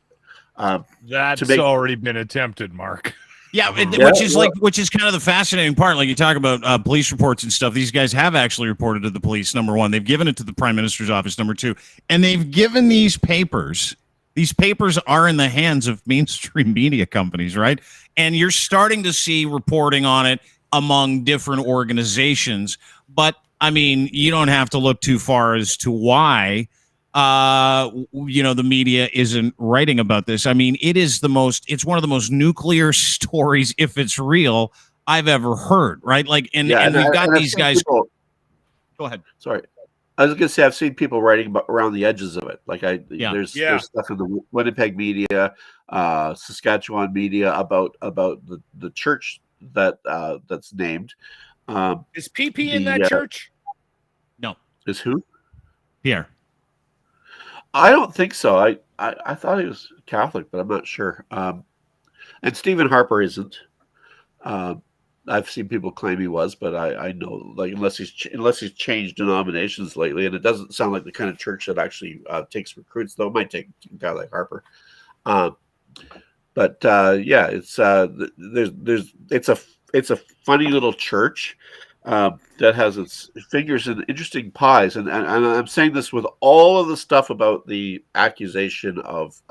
That's already been attempted, Mark. Yeah, which is kind of the fascinating part. Like you talk about police reports and stuff. These guys have actually reported to the police. Number one, they've given it to the Prime Minister's office. Number two, and they've given these papers. These papers are in the hands of mainstream media companies, right? And you're starting to see reporting on it among different organizations. But I mean, you don't have to look too far as to why, the media isn't writing about this. I mean, it's one of the most nuclear stories, if it's real, I've ever heard, right? Like, and we've got these guys. Go ahead. Sorry. I was going to say, I've seen people writing about around the edges of it. Like there's stuff in the Winnipeg media, Saskatchewan media about the church that's named. Is PP in that church? No. Is who? Pierre. I don't think so. I thought he was Catholic, but I'm not sure. And Stephen Harper isn't. I've seen people claim he was, but I know, like, unless he's changed denominations lately, and it doesn't sound like the kind of church that actually takes recruits, though it might take a guy like Harper. It's a funny little church that has its fingers in interesting pies, and I'm saying this with all of the stuff about the accusation of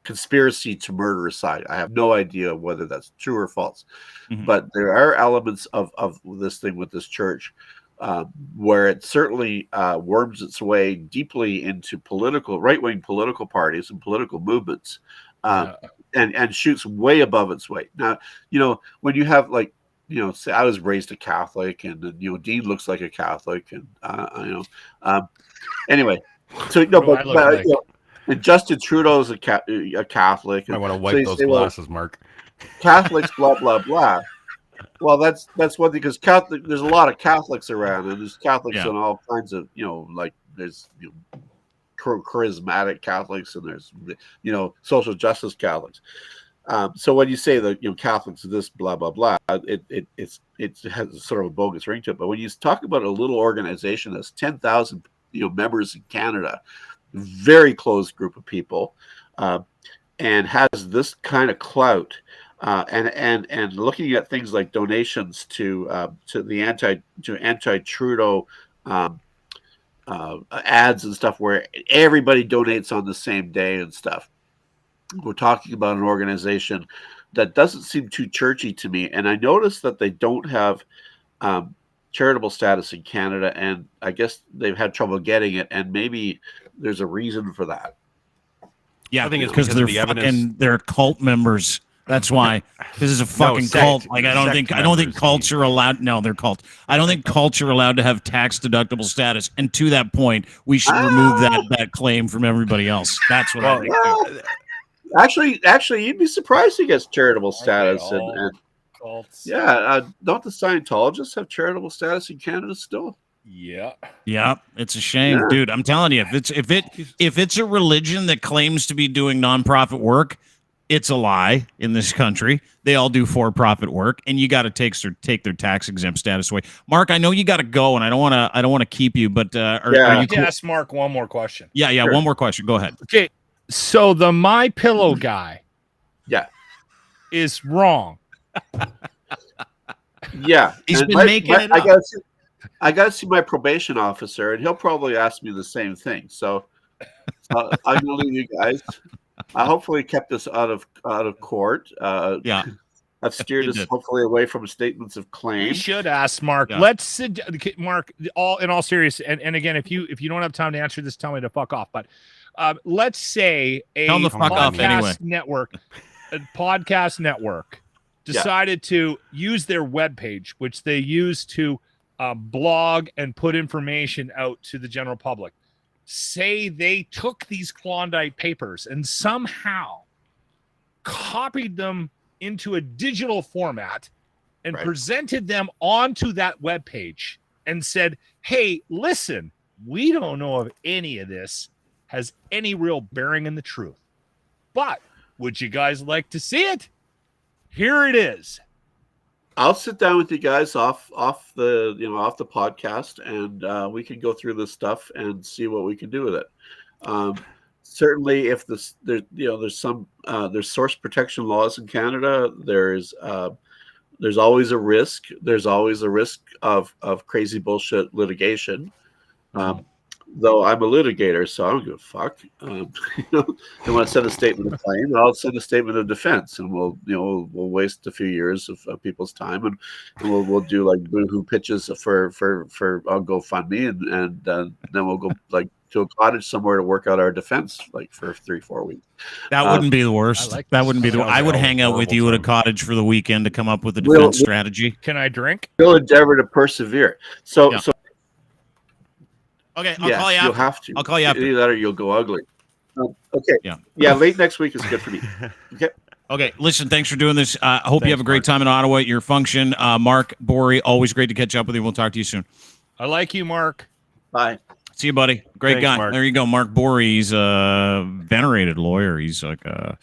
conspiracy to murder aside. I have no idea whether that's true or false, but there are elements of this thing with this church where it certainly worms its way deeply into right-wing political parties and political movements, and shoots way above its weight. Now, when you have say I was raised a Catholic, and Dean looks like a Catholic, and anyway, so and Justin Trudeau's a Catholic. I want to wipe those glasses, Mark. Catholics, blah blah blah. Well, that's one thing, because there's a lot of Catholics around, and there's Catholics in all kinds of there's charismatic Catholics, and there's social justice Catholics. So when you say that Catholics are this blah blah blah, it has sort of a bogus ring to it. But when you talk about a little organization that's 10,000 members in Canada, very close group of people, and has this kind of clout, and looking at things like donations to anti-Trudeau ads and stuff, where everybody donates on the same day and stuff. We're talking about an organization that doesn't seem too churchy to me, and I noticed that they don't have charitable status in Canada, and I guess they've had trouble getting it, and maybe there's a reason for that. Yeah, I think it's because they're cult members. That's why. This is a fucking cult. Like, I don't think cults are allowed. No, they're cult. I don't think cults are allowed to have tax deductible status. And to that point, we should remove that claim from everybody else. That's what I think. Actually, you'd be surprised he gets charitable status, and cults. Don't the Scientologists have charitable status in Canada still? Yeah, it's a shame, dude. I'm telling you, if it's a religion that claims to be doing nonprofit work, it's a lie in this country. They all do for-profit work, and you got to take their tax exempt status away. Mark, I know you got to go, and I don't want to keep you, but are you cool? Ask Mark one more question. Yeah, sure. One more question. Go ahead. Okay, so the My Pillow guy, is wrong. Yeah, he's been making it up. I got to see my probation officer, and he'll probably ask me the same thing. So I'm going to leave you guys. I hopefully kept this out of court. I've steered us hopefully away from statements of claim. You should ask Mark. Yeah. Let's Mark. In all serious, and again, if you don't have time to answer this, tell me to fuck off. But let's say a podcast network decided to use their webpage, which they use to blog and put information out to the general public. Say they took these Klondike papers and somehow copied them into a digital format and presented them onto that webpage and said, hey, listen, we don't know if any of this has any real bearing in the truth, but would you guys like to see it? Here it is. I'll sit down with you guys off the podcast, and we can go through this stuff and see what we can do with it. Certainly, if there's source protection laws in Canada, there's always a risk. There's always a risk of crazy bullshit litigation. Though I'm a litigator, so I don't give a fuck. They want to send a statement of claim, I'll send a statement of defense, and we'll waste a few years of people's time, and we'll do like boohoo pitches for GoFundMe, and then we'll go like to a cottage somewhere to work out our defense like for 3-4 weeks. That wouldn't be the worst. That wouldn't be the. I would hang out with you at a cottage for the weekend to come up with a defense strategy. Can I drink? We'll endeavor to persevere. So. Okay, I'll call you after. You'll have to. I'll call you after. Either that or you'll go ugly. Okay. Yeah. Late next week is good for me. Okay. Okay. Listen, thanks for doing this. I hope you have a great time in Ottawa at your function. Mark Bourrie, always great to catch up with you. We'll talk to you soon. I like you, Mark. Bye. See you, buddy. Great guy. Mark. There you go. Mark Bourrie. He's a venerated lawyer. He's like a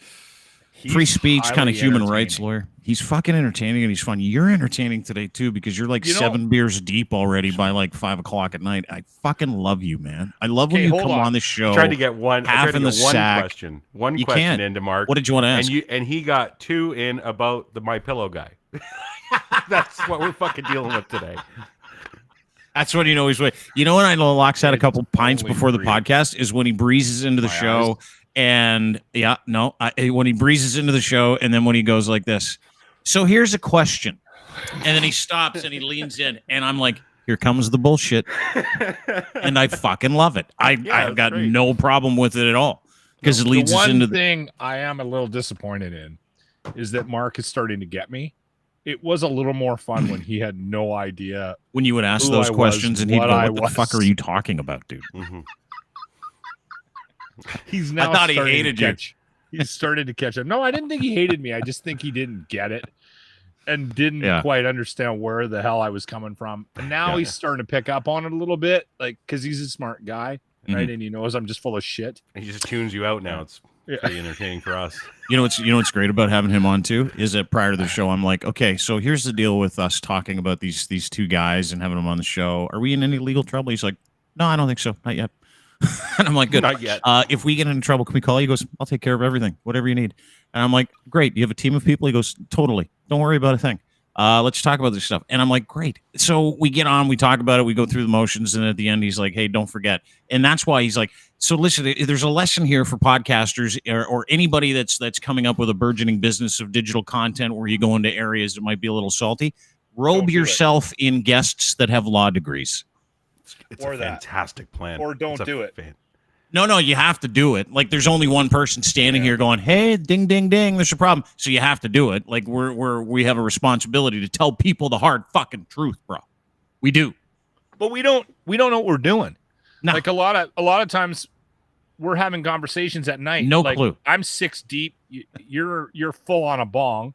free speech kind of human rights lawyer. He's fucking entertaining and he's fun. You're entertaining today too because you're like 7 beers deep already by like 5 o'clock at night. I fucking love you, man. I love when you come on the show. I tried to get one sack. question. One question into Mark. What did you want to ask? And he got 2 in about the My Pillow guy. That's what we're fucking dealing with today. That's when you know he's waiting. You know when I know Locke's had a couple pints before the podcast is when he breezes into the show. And when he breezes into the show and then when he goes like this. So here's a question. And then he stops and he leans in and I'm like, here comes the bullshit. And I fucking love it. I've got no problem with it at all because it leads us into the thing I am a little disappointed in is that Mark is starting to get me. It was a little more fun when he had no idea. When you would ask those questions and he'd go, what the fuck are you talking about, dude? Mm-hmm. He's now. I thought he hated you. He started to catch up. No, I didn't think he hated me. I just think he didn't get it and didn't quite understand where the hell I was coming from. And now he's starting to pick up on it a little bit, like because he's a smart guy, right? And he knows I'm just full of shit. He just tunes you out now. It's pretty entertaining for us. You know what's great about having him on too is that prior to the show, I'm like, okay, so here's the deal with us talking about these 2 guys and having them on the show. Are we in any legal trouble? He's like, no, I don't think so, not yet. And I'm like, good. Not yet. If we get into trouble, can we call you? He goes, I'll take care of everything, whatever you need. And I'm like, great. You have a team of people? He goes, totally. Don't worry about a thing. Let's talk about this stuff. And I'm like, great. So we get on, we talk about it, we go through the motions, and at the end, he's like, hey, don't forget. And that's why he's like, so listen, there's a lesson here for podcasters or anybody that's coming up with a burgeoning business of digital content where you go into areas that might be a little salty. Robe yourself in guests that have law degrees. It's a fantastic plan. Or don't do it. No, you have to do it. Like there's only one person standing here going, hey, ding, ding, ding, there's a problem. So you have to do it. Like we have a responsibility to tell people the hard fucking truth, bro. We do. But we don't know what we're doing. No. Like a lot of times we're having conversations at night. No clue. I'm 6 deep. You're full on a bong.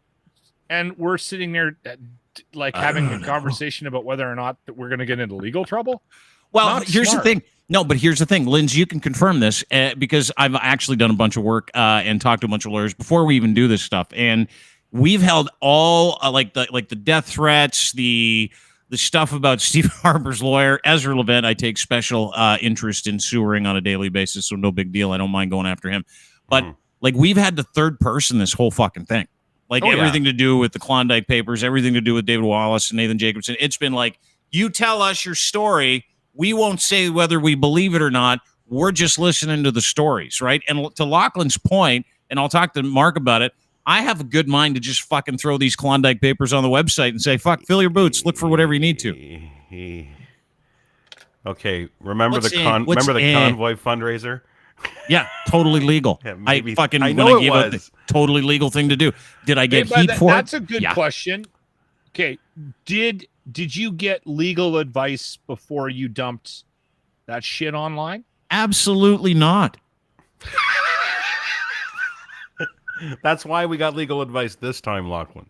And we're sitting there like having a conversation about whether or not that we're going to get into legal trouble. Well, here's the thing. No, but here's the thing, Linz, you can confirm this because I've actually done a bunch of work and talked to a bunch of lawyers before we even do this stuff. And we've held all like the death threats, the stuff about Steve Harper's lawyer, Ezra Levent. I take special interest in sewering on a daily basis. So no big deal. I don't mind going after him. But like we've had the third person this whole fucking thing. Like everything to do with the Klondike Papers, everything to do with David Wallace and Nathan Jacobson. It's been like, you tell us your story. We won't say whether we believe it or not. We're just listening to the stories, right? And to Lochlin's point, and I'll talk to Mark about it, I have a good mind to just fucking throw these Klondike papers on the website and say, fuck, fill your boots. Look for whatever you need to. Okay. Remember What's the convoy fundraiser? Yeah, totally legal. Yeah, I know it out was. totally legal thing to do. Did I get heat for That's it? a good question. Okay. Did you get legal advice before you dumped that shit online? Absolutely not. That's why we got legal advice this time, Lochlin.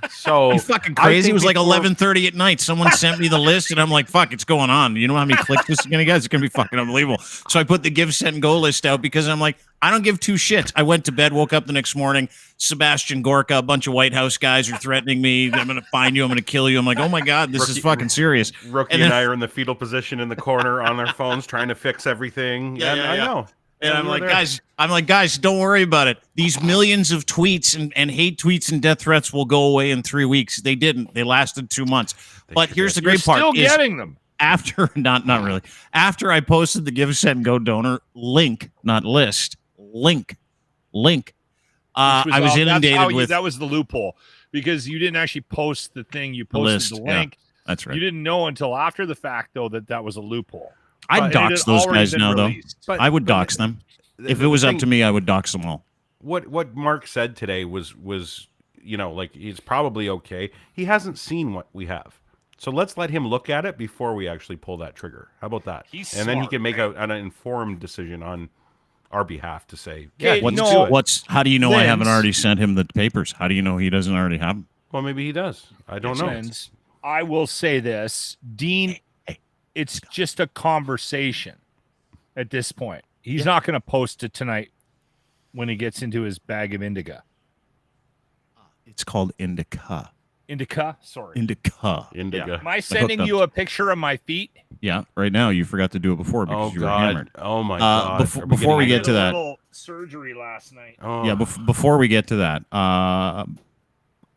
So you fucking crazy. It was like 11:30 at night. Someone sent me the list, and I'm like, "Fuck, it's going on." You know how many clicks this is gonna get? It's gonna be fucking unbelievable. So I put the give, send, go list out because I'm like, I don't give two shits. I went to bed, woke up the next morning. Sebastian Gorka, a bunch of White House guys are threatening me. I'm gonna find you. I'm gonna kill you. I'm like, oh my god, this is fucking serious. Rookie and I are in the fetal position in the corner on our phones trying to fix everything. I know. And I'm like, guys, don't worry about it. These millions of tweets and hate tweets and death threats will go away in 3 weeks. They didn't. They lasted 2 months. But here's the great part. Still getting them. After, not really. After I posted the give, send, go donor link, not list, link. I was inundated with. That was the loophole because you didn't actually post the thing. You posted the link. Yeah, that's right. You didn't know until after the fact, though, that was a loophole. I'd dox those guys now, though. I would dox them. If it was up to me, I would dox them all. What Mark said today was like he's probably okay. He hasn't seen what we have. So let's let him look at it before we actually pull that trigger. How about that? Then he can make an informed decision on our behalf to say, how do you know I haven't already sent him the papers? How do you know he doesn't already have them? Well, maybe he does. I don't know. I will say this, Dean, it's just a conversation at this point. He's not going to post it tonight when he gets into his bag of indica. It's called indica. Indica? Sorry. Indica. Yeah. Am I sending you a picture of my feet? Yeah, right now. You forgot to do it before because you were hammered. Oh, my God. Before we get to that. Little surgery last night. Oh. Yeah, before we get to that, I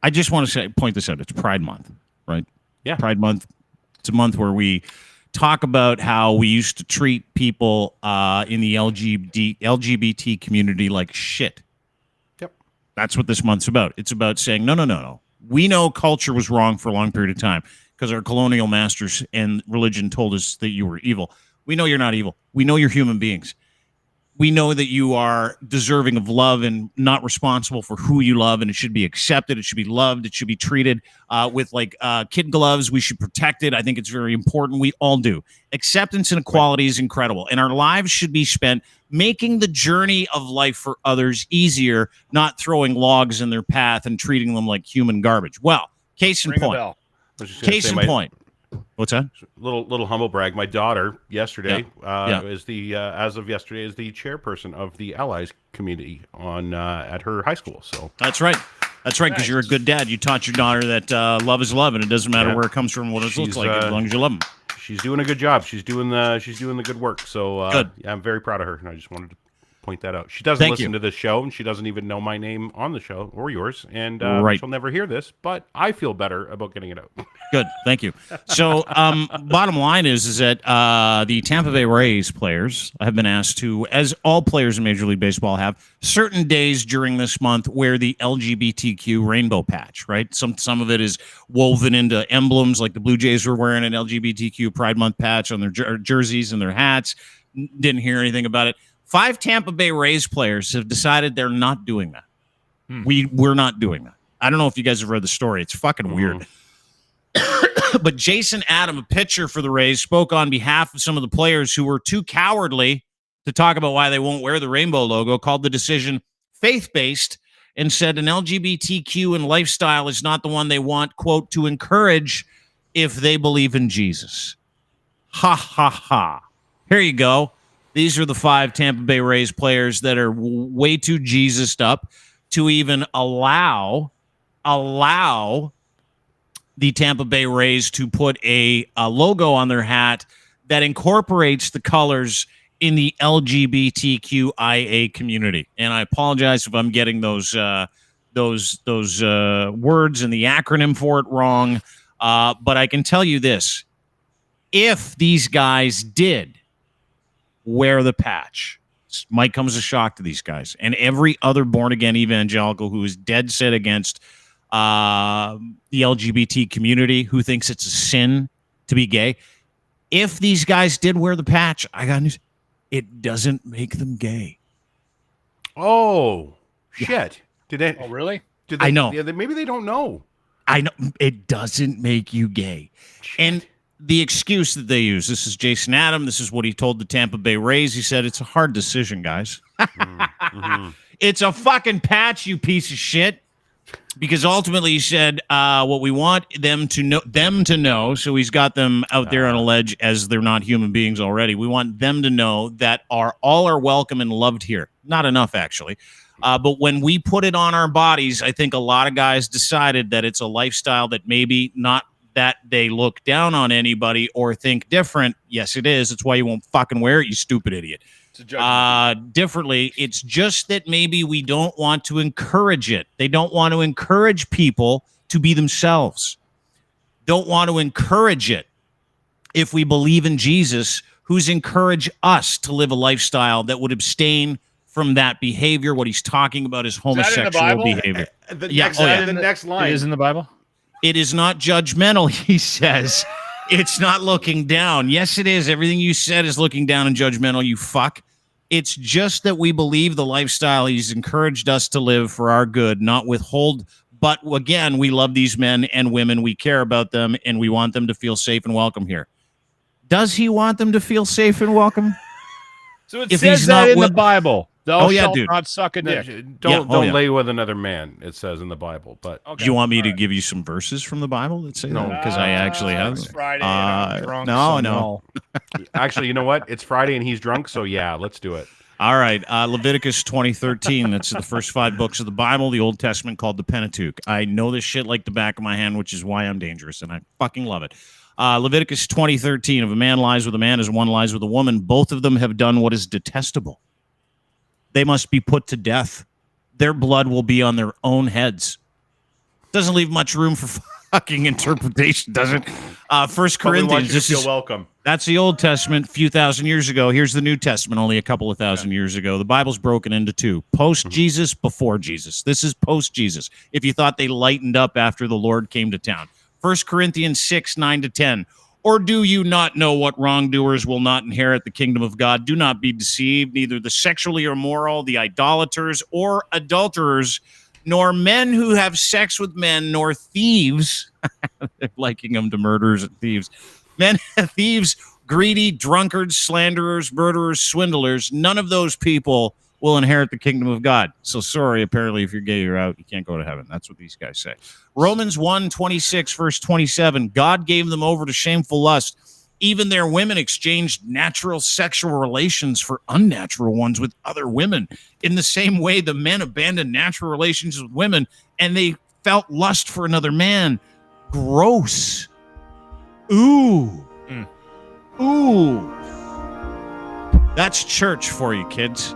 just want to point this out. It's Pride Month, right? Yeah. Pride Month. It's a month where we talk about how we used to treat people in the LGBT community like shit. Yep. That's what this month's about. It's about saying, no. We know culture was wrong for a long period of time because our colonial masters and religion told us that you were evil. We know you're not evil. We know you're human beings. We know that you are deserving of love and not responsible for who you love, and it should be accepted. It should be loved. It should be treated with kid gloves. We should protect it. I think it's very important. We all do. Acceptance and equality is incredible, and our lives should be spent making the journey of life for others easier, not throwing logs in their path and treating them like human garbage. Well, case in point. Case in point. What's that? Little humble brag. My daughter yesterday is the as of yesterday is the chairperson of the Allies community on at her high school. So that's right. That's right, because you're a good dad. You taught your daughter that love is love, and it doesn't matter where it comes from, what it looks like, as long as you love them. She's doing a good job. She's doing the good work. So good. Yeah, I'm very proud of her, and I just wanted to point that out. She doesn't listen to this show, and she doesn't even know my name on the show or yours, and she'll never hear this. But I feel better about getting it out. Good, thank you. So, bottom line is that the Tampa Bay Rays players have been asked to, as all players in Major League Baseball have, certain days during this month wear the LGBTQ rainbow patch. Right, some of it is woven into emblems, like the Blue Jays were wearing an LGBTQ Pride Month patch on their jerseys and their hats. Didn't hear anything about it. 5 Tampa Bay Rays players have decided they're not doing that. We're not doing that. I don't know if you guys have read the story. It's fucking weird. But Jason Adam, a pitcher for the Rays, spoke on behalf of some of the players who were too cowardly to talk about why they won't wear the rainbow logo, called the decision faith-based, and said an LGBTQ and lifestyle is not the one they want, quote, to encourage if they believe in Jesus. Ha, ha, ha. Here you go. These are the 5 Tampa Bay Rays players that are way too Jesused up to even allow the Tampa Bay Rays to put a logo on their hat that incorporates the colors in the LGBTQIA community. And I apologize if I'm getting those words and the acronym for it wrong. But I can tell you this: if these guys did wear the patch, might come as a shock to these guys and every other born-again evangelical who is dead set against the LGBT community, who thinks it's a sin to be gay. If these guys did wear the patch, I got news. It doesn't make them gay. Oh, shit. Did they? Oh, really? Did they, I know. Yeah, maybe they don't know. I know. It doesn't make you gay. Shit. And the excuse that they use, this is Jason Adam. This is what he told the Tampa Bay Rays. He said, it's a hard decision, guys. Mm-hmm. It's a fucking patch, you piece of shit. Because ultimately he said, what we want them to know, so he's got them out there on a ledge as they're not human beings already. We want them to know that all are welcome and loved here. Not enough, actually. But when we put it on our bodies, I think a lot of guys decided that it's a lifestyle that maybe not that they look down on anybody or think different. Yes, it is. It's why you won't fucking wear it, you stupid idiot. Differently, it's just that maybe we don't want to encourage it. They don't want to encourage people to be themselves. Don't want to encourage it. If we believe in Jesus, who's encouraged us to live a lifestyle that would abstain from that behavior, what he's talking about is homosexual behavior. The next line. It is in the Bible? It is not judgmental, he says. It's not looking down. Yes, it is. Everything you said is looking down and judgmental, you fuck. It's just that we believe the lifestyle he's encouraged us to live for our good, not withhold. But again, we love these men and women. We care about them, and we want them to feel safe and welcome here. Does he want them to feel safe and welcome? So it says that in the Bible. Thou shalt not suck a dick. Don't lay with another man, it says in the Bible. But do you want me to give you some verses from the Bible that say that? Because I actually have. It's Friday and I'm drunk. No. Actually, you know what? It's Friday and he's drunk, so yeah, let's do it. All right. Leviticus 20:13. That's the first 5 books of the Bible, the Old Testament, called the Pentateuch. I know this shit like the back of my hand, which is why I'm dangerous, and I fucking love it. Leviticus 20:13. If a man lies with a man as one lies with a woman, both of them have done what is detestable. They must be put to death. Their blood will be on their own heads. Doesn't leave much room for fucking interpretation, does it? 1 Corinthians. This is welcome. That's the Old Testament, a few thousand years ago. Here's the New Testament, only a couple of thousand years ago. The Bible's broken into 2. Post-Jesus, before Jesus. This is post-Jesus. If you thought they lightened up after the Lord came to town. 1 Corinthians 6:9-10. Or do you not know what wrongdoers will not inherit the kingdom of God? Do not be deceived, neither the sexually immoral, the idolaters, or adulterers, nor men who have sex with men, nor thieves, liking them to murderers and thieves, thieves, greedy, drunkards, slanderers, murderers, swindlers. None of those people will inherit the kingdom of God. So sorry, apparently if you're gay, you're out. You can't go to heaven. That's what these guys say. Romans 1:26, verse 27, God gave them over to shameful lust. Even their women exchanged natural sexual relations for unnatural ones with other women. In the same way, the men abandoned natural relations with women, and they felt lust for another man. Gross. Ooh. Ooh. That's church for you, kids.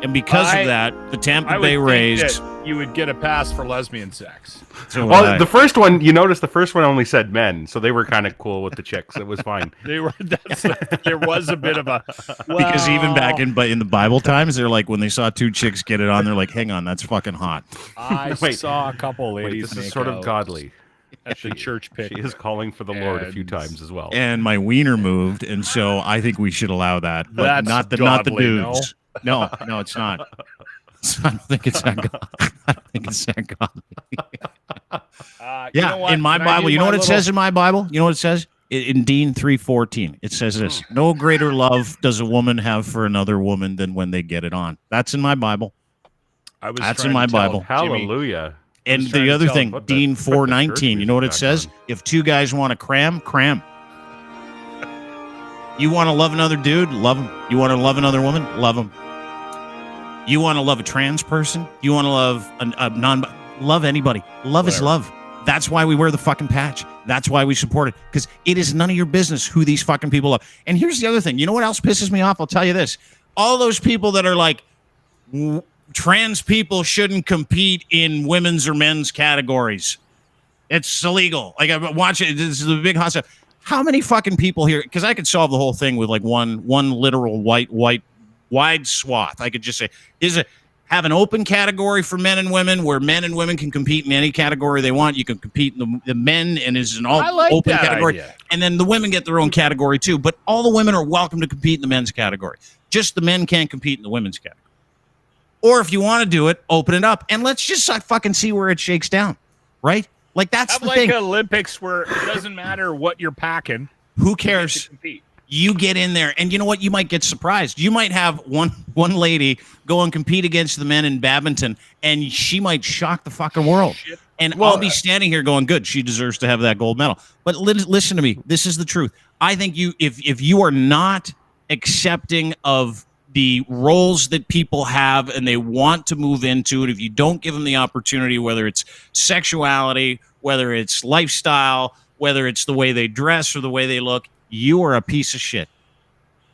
And because of that, the Tampa Bay Rays. You would get a pass for lesbian sex. So well, the first one, you notice the first one only said men, so they were kind of cool with the chicks. It was fine. There was a bit of a because even back in the Bible times, they're like when they saw 2 chicks get it on, they're like, "Hang on, that's fucking hot." I saw a couple ladies. This is sort of godly. At the church pick. She is calling for the Lord a few times as well. And my wiener moved, and so I think we should allow that, but not the dudes. No, it's not. I don't think it's that godly. I don't think it's that godly. In my Bible, you know what it says in my Bible? You know what it says? In Dean 3:14, it says this: no greater love does a woman have for another woman than when they get it on. That's in my Bible. That's in my Bible. Hallelujah. And the other thing, Dean 4:19, you know what it says? If 2 guys want to cram. You want to love another dude? Love him. You want to love another woman? Love him. You want to love a trans person? You want to love love anybody. Love is love. That's why we wear the fucking patch. That's why we support it. Because it is none of your business who these fucking people love. And here's the other thing. You know what else pisses me off? I'll tell you this. All those people that are like, trans people shouldn't compete in women's or men's categories. It's illegal. Like, I watch it. This is a big hot stuff. How many fucking people here? Because I could solve the whole thing with like one literal white wide swath. I could just say, have an open category for men and women where men and women can compete in any category they want. You can compete in the men and is an open category. Idea. And then the women get their own category too. But all the women are welcome to compete in the men's category. Just the men can't compete in the women's category. Or if you want to do it, open it up. And let's just fucking see where it shakes down. Right? Like that's the thing. Olympics where it doesn't matter what you're packing. Who cares? You get in there, and you know what? You might get surprised. You might have one lady go and compete against the men in badminton, and she might shock the fucking world. And I'll be standing here going, "Good, she deserves to have that gold medal." But listen to me. This is the truth. I think if you are not accepting of the roles that people have and they want to move into it, if you don't give them the opportunity, whether it's sexuality, whether it's lifestyle, whether it's the way they dress or the way they look, you are a piece of shit.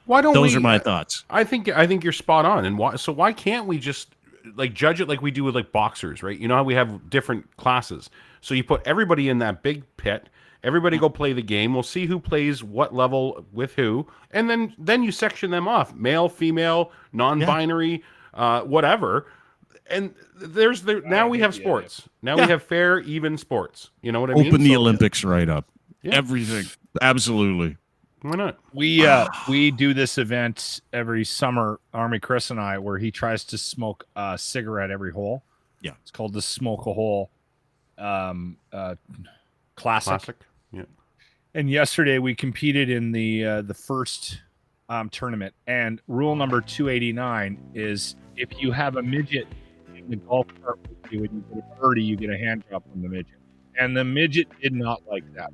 Those are my thoughts. I think you're spot on. And why can't we just like judge it like we do with like boxers, right? You know how we have different classes. So you put everybody in that big pit, everybody go play the game. We'll see who plays what level with who, and then you section them off: male, female, non-binary, whatever. And now we have sports. Now we have fair, even sports. You know what I mean? Open the Olympics right up. Yeah. Everything. Absolutely. Why not? We do this event every summer, Army Chris and I, where he tries to smoke a cigarette every hole. Yeah. It's called the Smoke a Hole Classic. Yeah. And yesterday we competed in the first tournament, and rule number 289 is if you have a midget in the golf cart with you and you get a birdie, you get a hand drop from the midget. And the midget did not like that.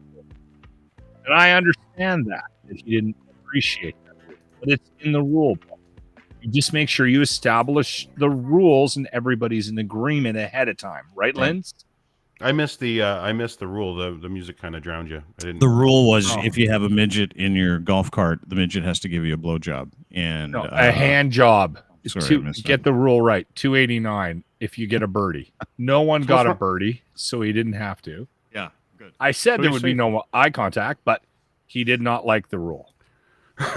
And I understand that he didn't appreciate that, but it's in the rule book. You just make sure you establish the rules and everybody's in agreement ahead of time, right, Linz? I missed the rule. The music kind of drowned you. The rule was if you have a midget in your golf cart, the midget has to give you a blowjob and a hand job. Sorry, Get the rule right. 289. If you get a birdie, no one got a birdie, so he didn't have to. Yeah, good. I said there would be no eye contact, but he did not like the rule.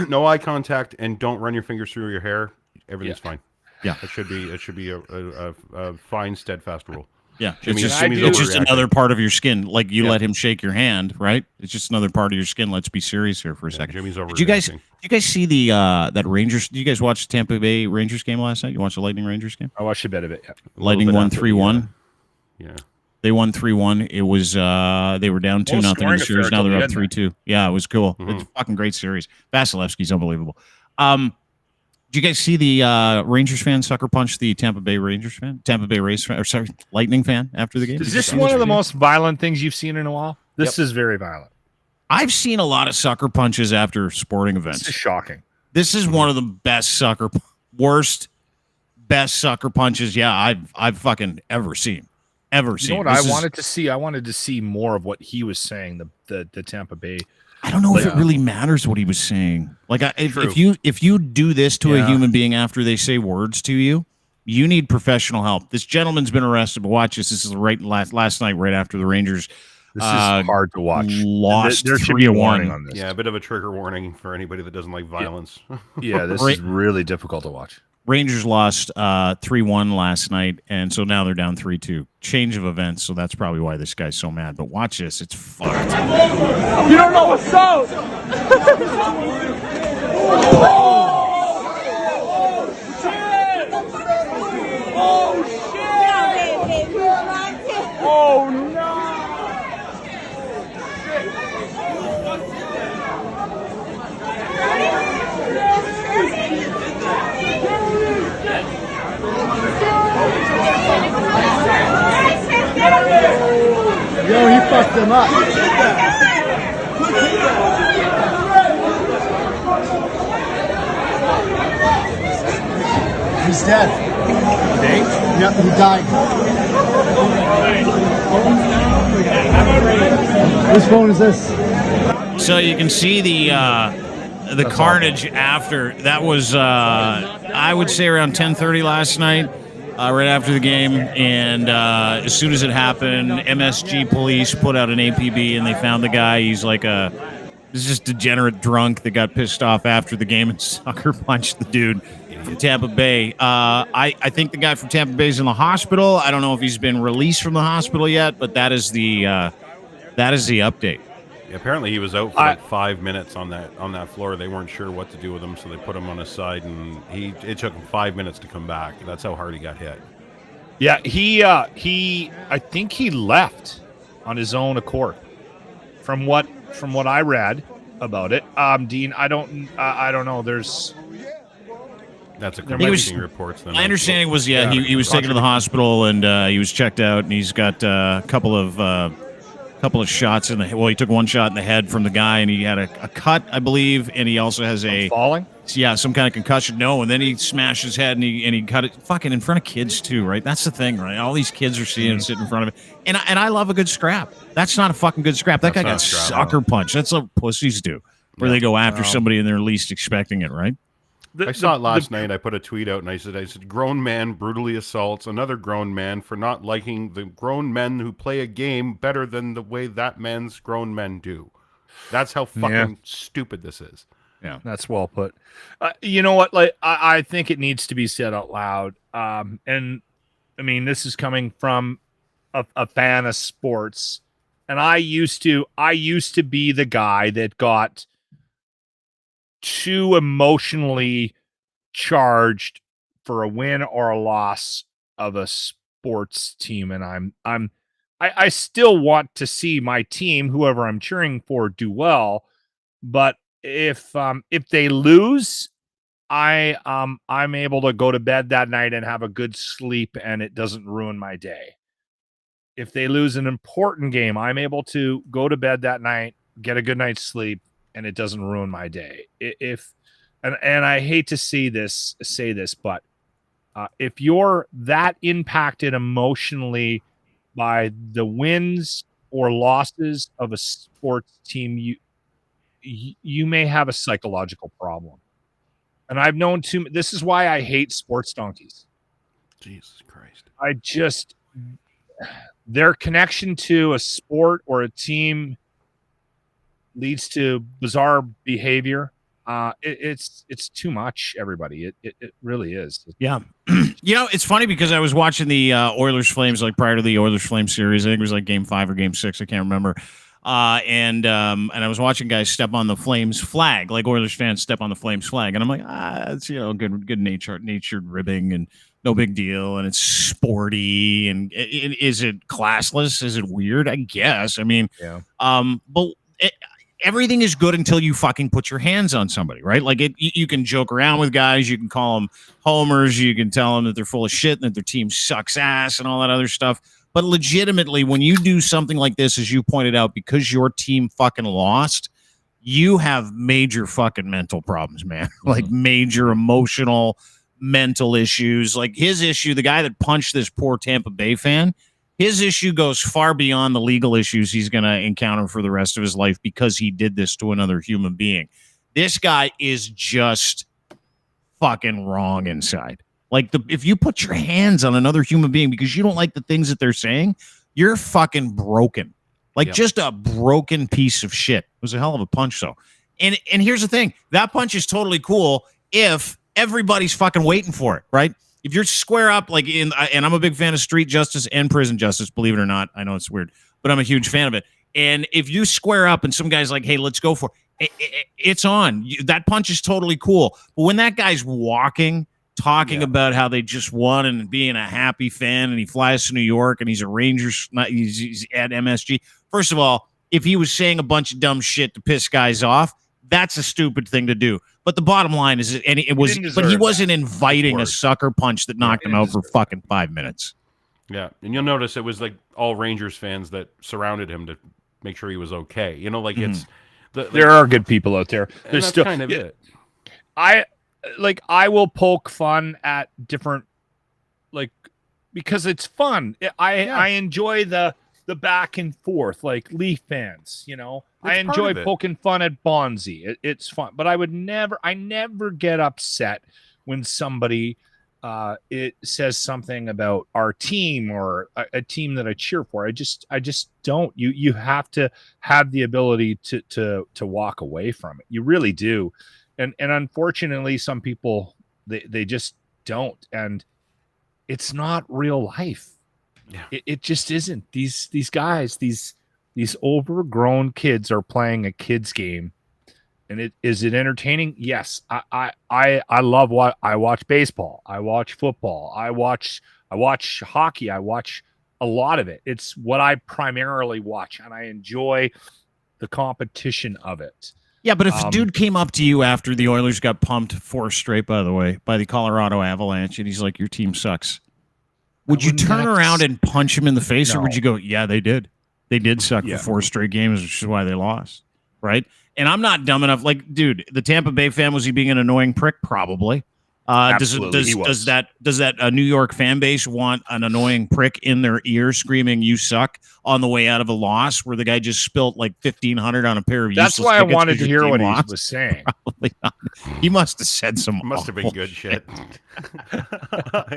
No eye contact, and don't run your fingers through your hair. Everything's fine. Yeah, it should be a fine, steadfast rule. Yeah, it's just another part of your skin. Like you let him shake your hand, right? It's just another part of your skin. Let's be serious here for a second. Jimmy's over. Did you guys see the that Rangers? Did you guys watch the Tampa Bay Rangers game last night? You watched the Lightning Rangers game? I watched a bit of it. Yeah. Lightning won 3-1. Yeah. They won 3-1. It was they were down 2-0 in the series. Now they're up 3-2. Yeah, it was cool. It's a fucking great series. Vasilevsky's unbelievable. Did you guys see the Rangers fan sucker punch the Tampa Bay Rangers fan? Tampa Bay Rays fan, or sorry, Lightning fan after the game? Is this one of the most violent things you've seen in a while? This is very violent. I've seen a lot of sucker punches after sporting events. This is shocking. This is one of the best best sucker punches. Yeah, I've fucking ever seen. You know what I wanted to see? I wanted to see more of what he was saying. The Tampa Bay. I don't know if it really matters what he was saying. Like, if you do this to a human being after they say words to you, you need professional help. This gentleman's been arrested. But watch this. This is right last night, right after the Rangers. This is hard to watch. Lost. There should be a warning on this. Yeah, a bit of a trigger warning for anybody that doesn't like violence. Yeah, this is really difficult to watch. Rangers lost 3-1 last night, and so now they're down 3-2. Change of events, so that's probably why this guy's so mad. But watch this. It's fucked. You don't know what's up! Oh, shit! Oh, no! Yo, he fucked him up. He's dead. Yep, he died. Whose phone is this? So you can see the carnage after. That was, I would say, around 10:30 last night. Right after the game, and as soon as it happened, MSG police put out an APB, and they found the guy. He's like this just degenerate drunk that got pissed off after the game and sucker punched the dude. Tampa Bay. I think the guy from Tampa Bay is in the hospital. I don't know if he's been released from the hospital yet, but that is the update. Yeah, apparently he was out for like 5 minutes on that floor. They weren't sure what to do with him, so they put him on his side, and it took him 5 minutes to come back. That's how hard he got hit. Yeah, I think he left on his own accord. From what I read about it, Dean, I don't know. That's a conflicting reports. Then my understanding was, he was taken to the hospital and he was checked out, and he's got a couple of shots in the. Well, he took one shot in the head from the guy, and he had a cut, I believe, and he also has falling. Yeah, some kind of concussion. No, and then he smashed his head and he cut it fucking in front of kids too, right? That's the thing, right? All these kids are seeing it sitting in front of it. And I love a good scrap. That's not a fucking good scrap. That guy got sucker punched. That's what pussies do, where they go after somebody and they're least expecting it, right? I saw it last night. I put a tweet out and I said, grown man brutally assaults another grown man for not liking the grown men who play a game better than the way that man's grown men do. That's how fucking stupid this is. Yeah, that's well put. You know what? Like, I think it needs to be said out loud. And I mean, this is coming from a fan of sports. And I used to be the guy that got too emotionally charged for a win or a loss of a sports team. And I still want to see my team, whoever I'm cheering for, do well. But if they lose, I'm able to go to bed that night and have a good sleep, and it doesn't ruin my day. If they lose an important game, I'm able to go to bed that night, get a good night's sleep, and it doesn't ruin my day. And I hate to say this, but if you're that impacted emotionally by the wins or losses of a sports team, you may have a psychological problem. And I've known this is why I hate sports donkeys. Jesus Christ. Their connection to a sport or a team leads to bizarre behavior. It's too much, everybody. It really is. Yeah. It's funny because I was watching the Oilers Flames, like prior to the Oilers Flames series. I think it was like game 5 or game 6. I can't remember. And I was watching guys step on the Flames flag, like Oilers fans step on the Flames flag, and I'm like, it's good natured ribbing and no big deal, and it's sporty, and is it classless? Is it weird? I guess. I mean, but everything is good until you fucking put your hands on somebody, right? Like you can joke around with guys, you can call them homers, you can tell them that they're full of shit and that their team sucks ass and all that other stuff. But legitimately, when you do something like this, as you pointed out, because your team fucking lost, you have major fucking mental problems, man. Like major emotional, mental issues. Like his issue, the guy that punched this poor Tampa Bay fan, his issue goes far beyond the legal issues he's going to encounter for the rest of his life because he did this to another human being. This guy is just fucking wrong inside. Like if you put your hands on another human being because you don't like the things that they're saying, you're fucking broken. Like just a broken piece of shit. It was a hell of a punch, though. And here's the thing. That punch is totally cool if everybody's fucking waiting for it, right? If you're square up, like and I'm a big fan of street justice and prison justice, believe it or not. I know it's weird, but I'm a huge fan of it. And if you square up and some guy's like, hey, let's go for it, it's on. That punch is totally cool. But when that guy's talking about how they just won and being a happy fan, and he flies to New York and he's a Rangers, he's at MSG. First of all, if he was saying a bunch of dumb shit to piss guys off, that's a stupid thing to do. But the bottom line is, and he wasn't inviting a sucker punch that knocked him out for fucking 5 minutes. Yeah, and you'll notice it was like all Rangers fans that surrounded him to make sure he was okay. It's there are good people out there. There's that's still kind of it. I will poke fun at different, because it's fun. I enjoy the back and forth, like Leaf fans, I enjoy poking fun at Bonzi. It's fun, but I never get upset when somebody it says something about our team or a team that I cheer for. I just don't. You have to have the ability to walk away from it. You really do. And unfortunately, some people They just don't, and it's not real life. Yeah. It just isn't. These guys, these overgrown kids are playing a kid's game. And is it entertaining? Yes. I love what I watch. Baseball. I watch football. I watch hockey. I watch a lot of it. It's what I primarily watch, and I enjoy the competition of it. Yeah, but if a dude came up to you after the Oilers got pumped 4 straight, by the way, by the Colorado Avalanche, and he's like, "Your team sucks," would you turn around and punch him in the face, or would you go, "Yeah, they did. They did suck for 4 straight games, which is why they lost," right? And I'm not dumb enough. Like, dude, the Tampa Bay fan, was he being an annoying prick? Probably. Does that New York fan base want an annoying prick in their ear screaming "you suck" on the way out of a loss where the guy just spilt like $1,500 on a pair of That's why I wanted to hear what he was saying. Probably not. He must have said some. Must have been good shit.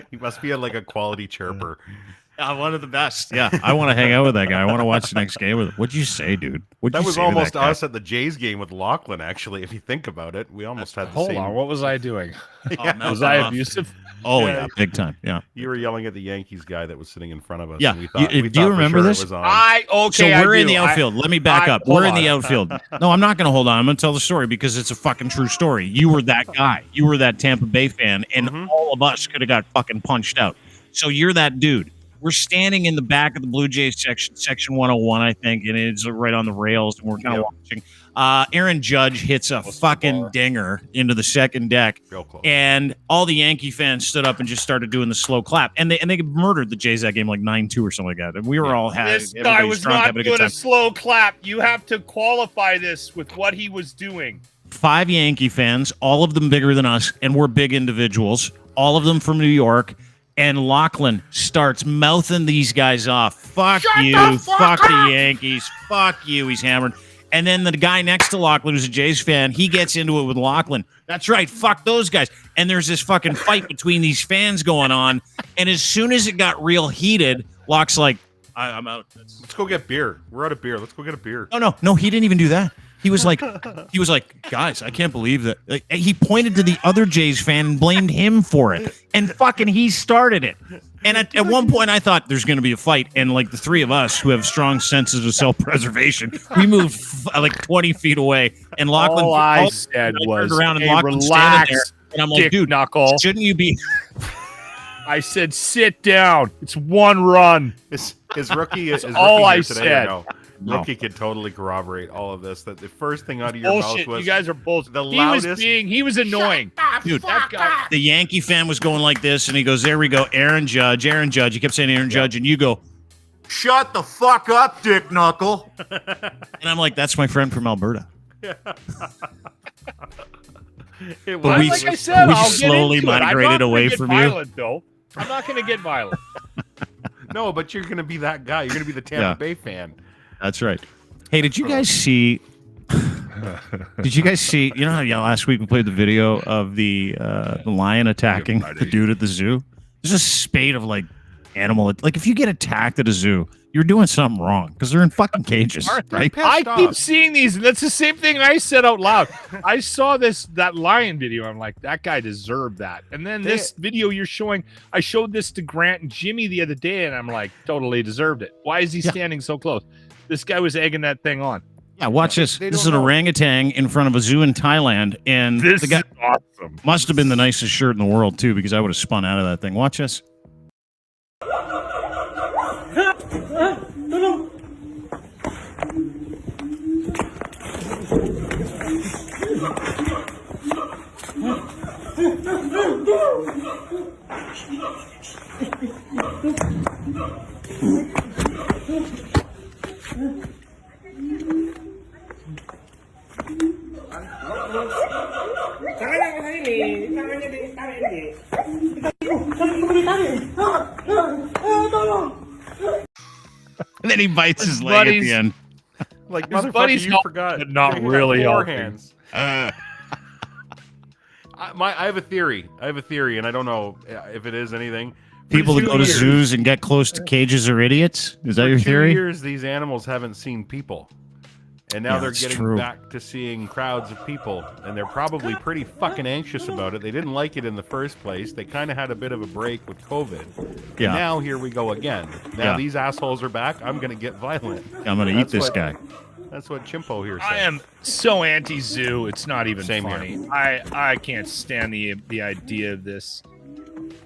He must be like a quality chirper. One of the best. Yeah, I want to hang out with that guy. I want to watch the next game with him. What'd you say, dude? That was almost us at the Jays game with Lochlin, actually, if you think about it. We almost had the Hold same... on, what was I doing? Was I abusive? Oh, yeah, big time. Yeah. You were yelling at the Yankees guy that was sitting in front of us. Yeah. And we do you remember this? So we're in the outfield. Let me back up. We're in the outfield. No, I'm not going to hold on. I'm going to tell the story because it's a fucking true story. You were that guy. You were that Tampa Bay fan, and all of us could have got fucking punched out. So you're that dude. We're standing in the back of the Blue Jays section 101, I think, and it's right on the rails, and we're kind of watching. Aaron Judge hits a fucking dinger into the second deck, real close. And all the Yankee fans stood up and just started doing the slow clap, and they murdered the Jays that game like 9-2 or something like that. And we were all having. This guy was not doing a slow clap. You have to qualify this with what he was doing. 5 Yankee fans, all of them bigger than us, and we're big individuals. All of them from New York. And Lochlin starts mouthing these guys off. Fuck you. Fuck the Yankees. Fuck you. He's hammered. And then the guy next to Lochlin, who's a Jays fan, he gets into it with Lochlin. That's right. Fuck those guys. And there's this fucking fight between these fans going on. And as soon as it got real heated, Locke's like, I'm out. Let's go get beer. We're out of beer. Let's go get a beer. No, he didn't even do that. He was like, guys, I can't believe that. Like, he pointed to the other Jays fan and blamed him for it. And fucking he started it. And at one point I thought there's going to be a fight. And like the 3 of us who have strong senses of self-preservation, we moved like 20 feet away. And Lochlin turned around and Lochlin standing there. And I'm like, dude, knuckle. Shouldn't you be... I said, sit down. It's 1 run. Is rookie is all rookie I here today said. Or no? Rookie could totally corroborate all of this. That the first thing out of your mouth was, you guys are bullshit. The loudest. He was annoying. Dude, that guy. The Yankee fan was going like this, and he goes, there we go, Aaron Judge. He kept saying Aaron Judge, and you go, shut the fuck up, Dick Knuckle. And I'm like, that's my friend from Alberta. It was. Like I said, we I'll slowly migrated away from violent, you. Though. I'm not going to get violent. No, but you're going to be that guy. You're going to be the Tampa Bay fan. That's right. Hey, did you guys see? You know how last week we played the video of the lion attacking the dude at the zoo? There's a spate of like animal. Like if you get attacked at a zoo, you're doing something wrong because they're in fucking cages, right? I keep seeing these, and that's the same thing I said out loud. I saw that lion video. I'm like, that guy deserved that. And then this video you're showing, I showed this to Grant and Jimmy the other day, and I'm like, totally deserved it. Why is he standing so close? This guy was egging that thing on. Yeah, watch this. This is an orangutan in front of a zoo in Thailand, and this the guy is awesome. Must have been the nicest shirt in the world too, because I would have spun out of that thing. Watch this. And then he bites his leg at the end. Like, his buddies forgot. But not really helping. I have a theory. And I don't know if it is anything. People that go to zoos and get close to cages are idiots? Is that your theory? For 2 years, these animals haven't seen people. And now they're it's getting true. back to seeing crowds of people, and they're probably pretty fucking anxious about it. They didn't like it in the first place. They kind of had a bit of a break with COVID. Yeah. And now here we go again. Now these assholes are back. I'm going to get violent. I'm going to eat this guy. That's what Chimpo here said. I am so anti-zoo. It's not even Same funny. here. I can't stand the idea of this.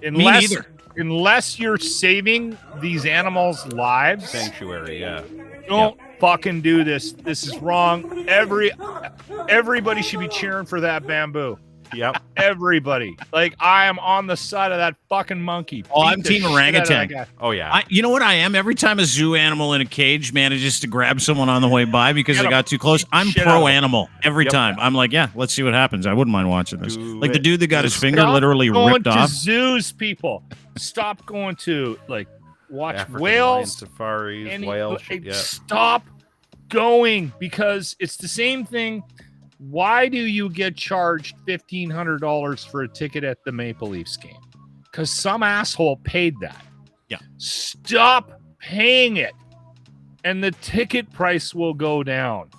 neither. Unless you're saving these animals' lives. Sanctuary, yeah. Don't fucking do this. This is wrong. Everybody should be cheering for that bamboo. Yep. Everybody. Like, I am on the side of that fucking monkey. Oh, Beat I'm the team shit out of that orangutan. guy. Oh, yeah. You know what I am? Every time a zoo animal in a cage manages to grab someone on the way by because they got too close, I'm Shit out of pro 'em. animal every time. I'm like, yeah, let's see what happens. I wouldn't mind watching this. Like the dude that got his finger Stop literally going ripped to off. zoos, people. Stop going to, like, watch African lion whales. safaris, and whale shit, yeah. Stop going, because it's the same thing. Why do you get charged $1,500 for a ticket at the Maple Leafs game? Because some asshole paid that. Yeah. Stop paying it, and the ticket price will go down.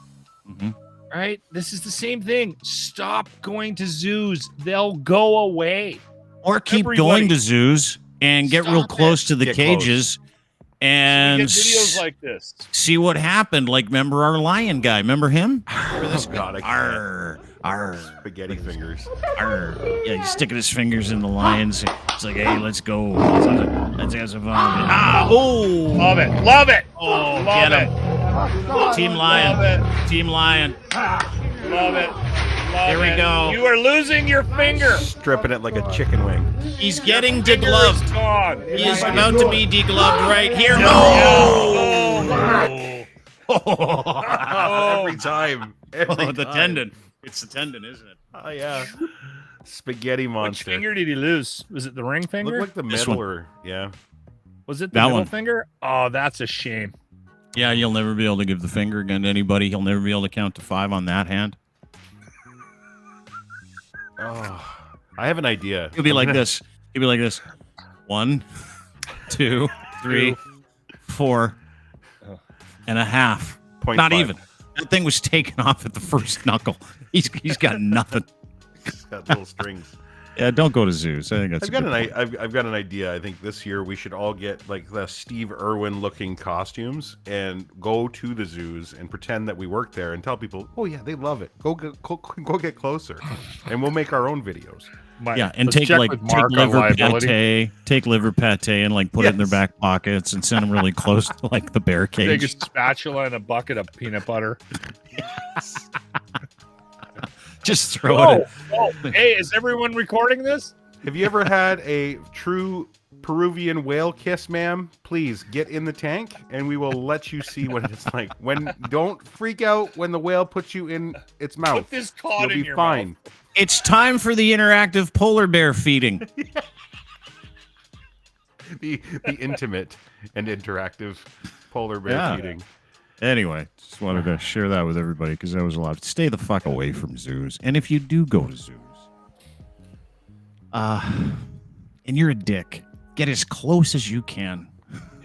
Mhm. Right? This is the same thing. Stop going to zoos. They'll go away. Or keep Everybody. going to zoos and get real Stop close to the Get cages and We get videos like this. see what happened. Like, remember our lion guy? Remember him? Remember this Oh, God, I can't. Arr, arr, Spaghetti fingers. arr. Yeah, he's sticking his fingers in the lions. It's like, hey, let's go. Let's have some fun. Ah, oh. Love it. Love it. Oh, Love get it. him. Team Lion. Love Team Lion. Love it. Love Here we it. go. You are losing your finger. Stripping it like a chicken wing. He's getting Finger is degloved. gone. He is about to be degloved right here. No! Every time. Every Oh, the time. tendon. It's the tendon, isn't it? Oh, yeah. Spaghetti Which monster. finger did he lose? Was it the ring finger? Looked like the This middle one. or, yeah. Was it the That middle one. finger? Oh, that's a shame. Yeah, you'll never be able to give the finger again to anybody. He'll never be able to count to 5 on that hand. Oh, I have an idea. He'll be like this. He'll be like this. 1, 2, 3, 4 and a half. Point Not 5. even. That thing was taken off at the first knuckle. He's got nothing. Got little strings. Yeah, don't go to zoos. I think that's. I've got an idea. I think this year we should all get like the Steve Irwin looking costumes and go to the zoos and pretend that we work there and tell people, oh yeah, they love it. Go get closer, and we'll make our own videos. Yeah, and Let's take check like with take Mark on liver liability. pate and like put it in their Yes. back pockets and send them really close to like the bear Take a cage. spatula and a bucket of peanut butter. Just throw it. Oh, hey, is everyone recording this? Have you ever had a true Peruvian whale kiss, ma'am? Please get in the tank, and we will let you see what it's like. Don't freak out when the whale puts you in its mouth. Put this cod You'll in be your fine. mouth. It's time for the interactive polar bear feeding. The intimate and interactive polar bear Yeah. feeding. Anyway, just wanted to share that with everybody because that was a lot. Stay the fuck away from zoos. And if you do go to zoos, and you're a dick, get as close as you can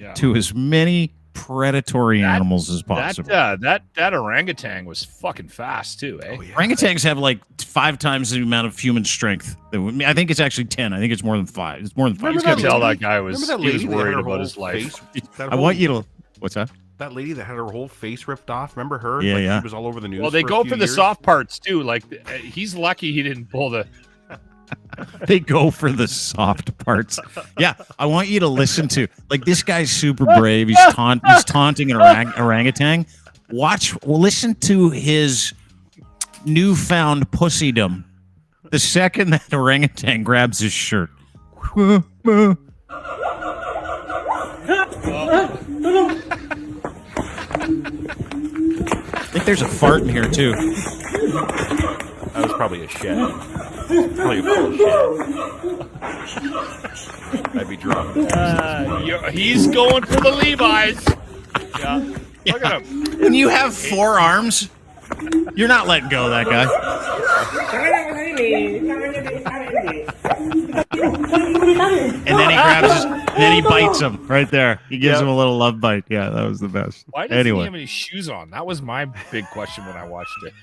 Yeah. to as many predatory animals as possible. That orangutan was fucking fast too, eh? Orangutans have like 5 times the amount of human strength. I think it's actually 10. I think it's more than 5. It's more than 5. Remember It's that gotta be- Tell lady- that guy was remember that he was lady that had worried her about whole his life. face- that I whole- want you to. What's that? That lady that had her whole face ripped off. Remember her? Yeah, Like, yeah. She was all over the news. Well, they for a go few for the years. soft parts too. Like he's lucky he didn't pull the. They go for the soft parts. Yeah, I want you to listen to like this guy's super brave. He's taunting an orangutan. Listen to his newfound pussydom. The second that orangutan grabs his shirt. I think there's a fart in here too. That was probably a shed. Probably a full shed. I'd be drunk. He's going for the Levi's. Yeah. Look at him. When you have 4 arms, you're not letting go of that guy. then he grabs his, and then he bites him right there. He gives him a little love bite. Yeah, that was the best. Why doesn't he have any shoes on? That was my big question when I watched it.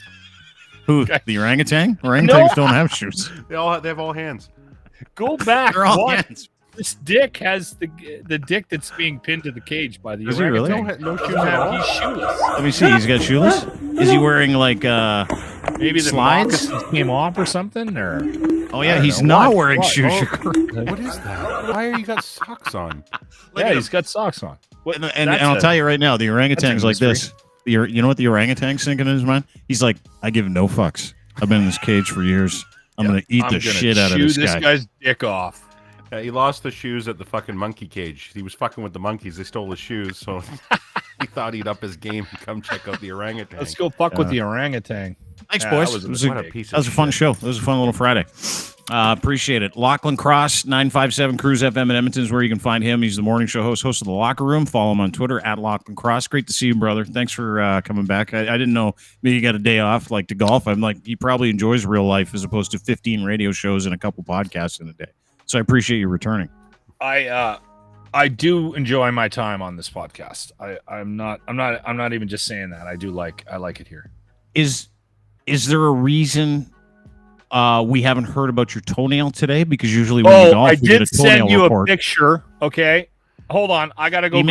Who? The orangutan? Orangutans don't have shoes. They have all hands. Go back. They're all hands. This dick has the dick that's being pinned to the cage by the Is he really? No shoes at all. He's shoeless. Let me see. He's got shoeless? Is he wearing like maybe the slides? moccasins came off or something? Or Oh yeah, he's not wearing shoes. What is that? Why are you got socks on? Yeah, he's got socks on. And I'll tell you right now, the orangutan's like this. You know what the orangutan's thinking in his mind? He's like, I give no fucks. I've been in this cage for years. I'm gonna eat the shit out of this guy. Chew this guy's dick off. Yeah, he lost the shoes at the fucking monkey cage. He was fucking with the monkeys. They stole his shoes, so he thought he'd up his game and come check out the orangutan. Let's go fuck with the orangutan. Thanks, boys. That was a fun show. It was a fun little Friday. Appreciate it. Lochlin Cross, 957 Cruise FM in Edmonton is where you can find him. He's the morning show host of The Locker Room. Follow him on Twitter at Lochlin Cross. Great to see you, brother. Thanks for coming back. I didn't know maybe you got a day off like to golf. I'm like, he probably enjoys real life as opposed to 15 radio shows and a couple podcasts in a day. So I appreciate you returning. I do enjoy my time on this podcast. I'm not even just saying that. I like it here. Is there a reason we haven't heard about your toenail today? Because usually when you golf, I we get a did toenail send you report. a picture. Okay, hold on. I gotta go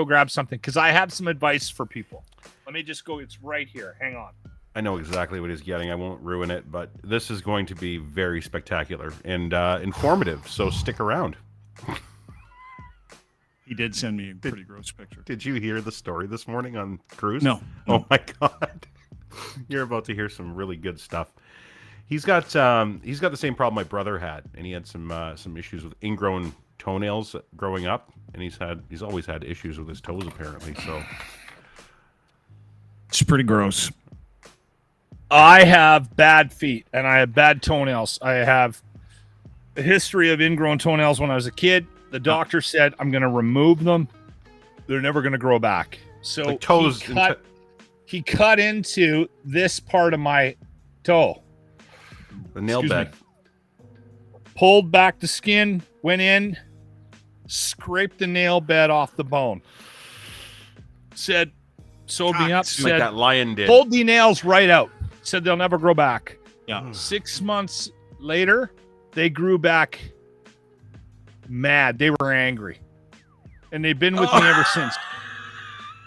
grab something because I have some advice for people. Let me just go. It's right here. Hang on. I know exactly what he's getting. I won't ruin it, but this is going to be very spectacular and informative. So stick around. He did send me a pretty gross picture. Did you hear the story this morning on Cruise? No. Oh my God. You're about to hear some really good stuff. He's got the same problem my brother had, and he had some issues with ingrown toenails growing up, and he's always had issues with his toes apparently. So it's pretty gross. I have bad feet and I have bad toenails. I have a history of ingrown toenails when I was a kid. The doctor said I'm going to remove them. They're never going to grow back. So like toes. He cut into this part of my toe. The nail bed. Pulled back the skin, went in, scraped the nail bed off the bone. Said, sewed me up. Said, like that lion did. Pulled the nails right out. Said they'll never grow back. Yeah. 6 months later, they grew back mad. They were angry. And they've been with me ever since.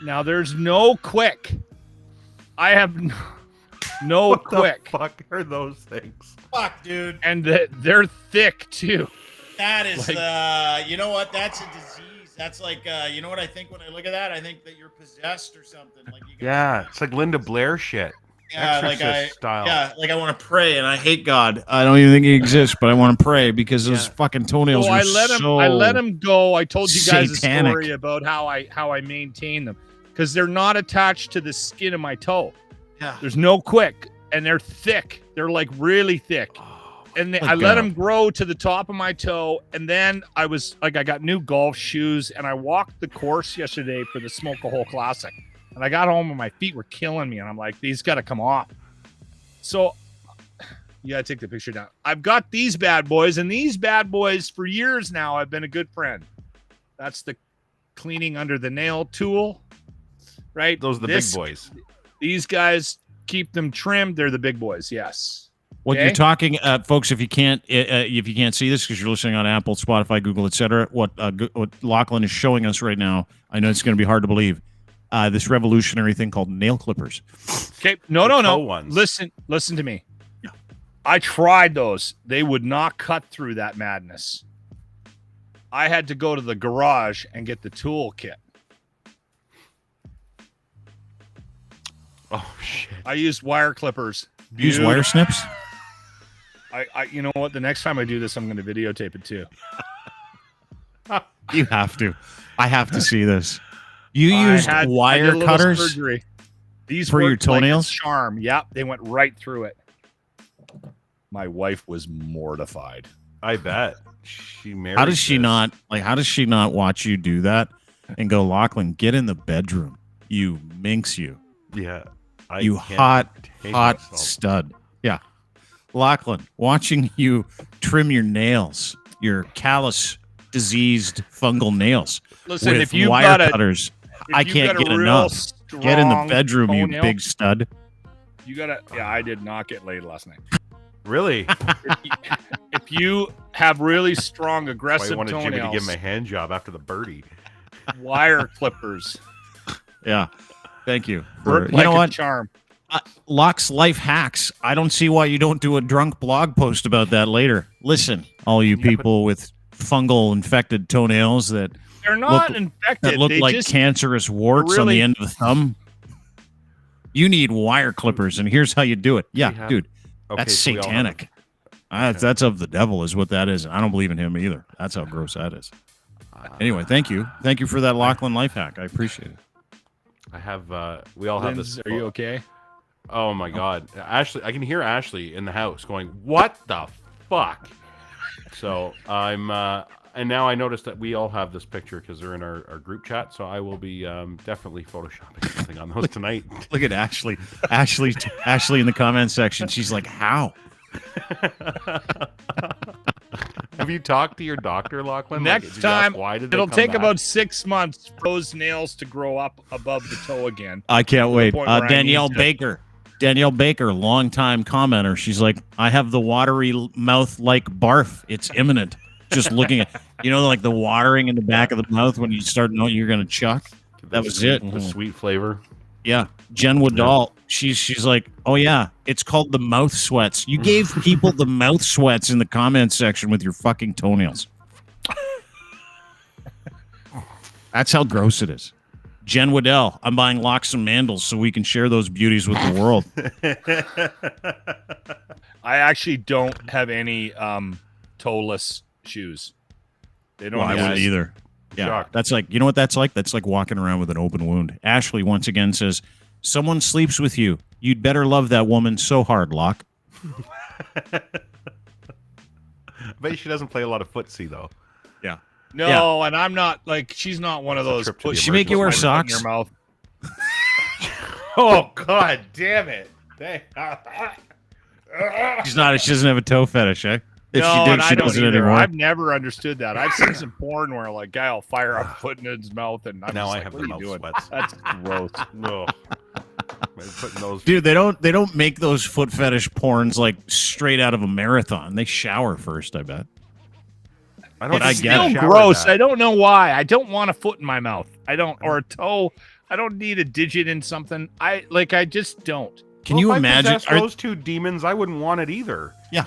Now, there's no quick. I have no what quick. The fuck are those things? Fuck, dude. And they're thick, too. That is, you know what? That's a disease. That's like, you know what I think when I look at that? I think that you're possessed or something. Like it's like Linda Blair shit. Yeah, Exorcist style. Yeah, like I want to pray, and I hate God. I don't even think he exists, but I want to pray because those fucking toenails are so I let him go. I told you guys satanic. a story about how I maintain them because they're not attached to the skin of my toe. Yeah, there's no quick, and they're thick. They're like really thick, and I let them grow to the top of my toe. And then I was like, I got new golf shoes, and I walked the course yesterday for the Smoke a Hole Classic. And I got home and my feet were killing me. And I'm like, these got to come off. So you got to take the picture down. I've got these bad boys. And these bad boys for years now, I've been a good friend. That's the cleaning under the nail tool, right? Those are the big boys. These guys, keep them trimmed. They're the big boys. Yes. What you're talking, folks, if you can't see this because you're listening on Apple, Spotify, Google, etc., what Lochlin is showing us right now, I know it's going to be hard to believe. This revolutionary thing called nail clippers. Okay, no. Listen to me. Yeah. I tried those. They would not cut through that madness. I had to go to the garage and get the tool kit. Oh shit! I used wire clippers. Use wire snips. I you know what? The next time I do this, I'm going to videotape it too. You have to. I have to see this. You used wire cutters surgery. These for your toenails? Like a charm. Yep, they went right through it. My wife was mortified. I bet. She married. How does she not watch you do that and go, Lochlin, get in the bedroom. You minx you. Yeah. You hot stud. Yeah. Lochlin, watching you trim your nails, your callous, diseased fungal nails. Listen, with if you've wire got a, cutters, if I you've can't got a get real enough. Get in the strong bedroom, you toenail, big stud. You gotta. Yeah, I did not get laid last night. Really? If you have really strong, That's why I aggressive wanted Jimmy to toenails, give him a hand job after the birdie. wire clippers. Yeah. Thank you. Work You like know a what? charm. Locke's life hacks. I don't see why you don't do a drunk blog post about that later. Listen, all you people with fungal infected toenails that They're not infected. that look they like just, cancerous warts on the really- end of the thumb. You need wire clippers, and here's how you do it. Yeah, dude, that's so we all have satanic. That's of the devil, is what that is. I don't believe in him either. That's how gross that is. Anyway, thank you for that Lochlin life hack. I appreciate it. I have. We all have this. Are you okay? Oh my God, Ashley! I can hear Ashley in the house going, "What the fuck?" So I'm. And now I noticed that we all have this picture because they're in our group chat. So I will be definitely photoshopping something on those tonight. Look at Ashley. Ashley in the comments section. She's like, "How?" Have you talked to your doctor, Lochlin? Next time, why did it'll they come take back? about 6 months for those nails to grow up above the toe again. I can't wait. point where I Danielle need to- Baker. Danielle Baker, longtime commenter. She's like, I have the watery mouth like barf. It's imminent. Just looking at, like the watering in the back of the mouth when you start knowing you're going to chuck. That was it. The sweet flavor. Yeah. Jen Woodall, she's like, oh, yeah, it's called the mouth sweats. You gave people the mouth sweats in the comments section with your fucking toenails. That's how gross it is. Jen Waddell, I'm buying locks and mandals so we can share those beauties with the world. I actually don't have any toeless shoes. They don't. Well, I wouldn't either. Yeah, Shocked. that's like, you know what that's like? That's like walking around with an open wound. Ashley once again says, someone sleeps with you. You'd better love that woman so hard, Locke. I bet she doesn't play a lot of footsie though. Yeah. No, and I'm not like she's not one of those. trip to the Push She make you wear my foot in socks? your mouth. Oh God, damn it! She doesn't have a toe fetish, eh? If No, she and did, I she don't doesn't either. anymore. I've never understood that. I've seen some porn where like guy will fire a foot in his mouth, and I'm Now just I like, have what the are you mouth doing? sweats. That's gross. No. Putting those. Dude, they don't make those foot fetish porns like straight out of a marathon. They shower first, I bet. I But I It's get still it. gross. I don't know why. I don't want a foot in my mouth. I don't, or a toe. I don't need a digit in something. I just don't. Can you imagine? If I possessed those two demons, I wouldn't want it either. Yeah.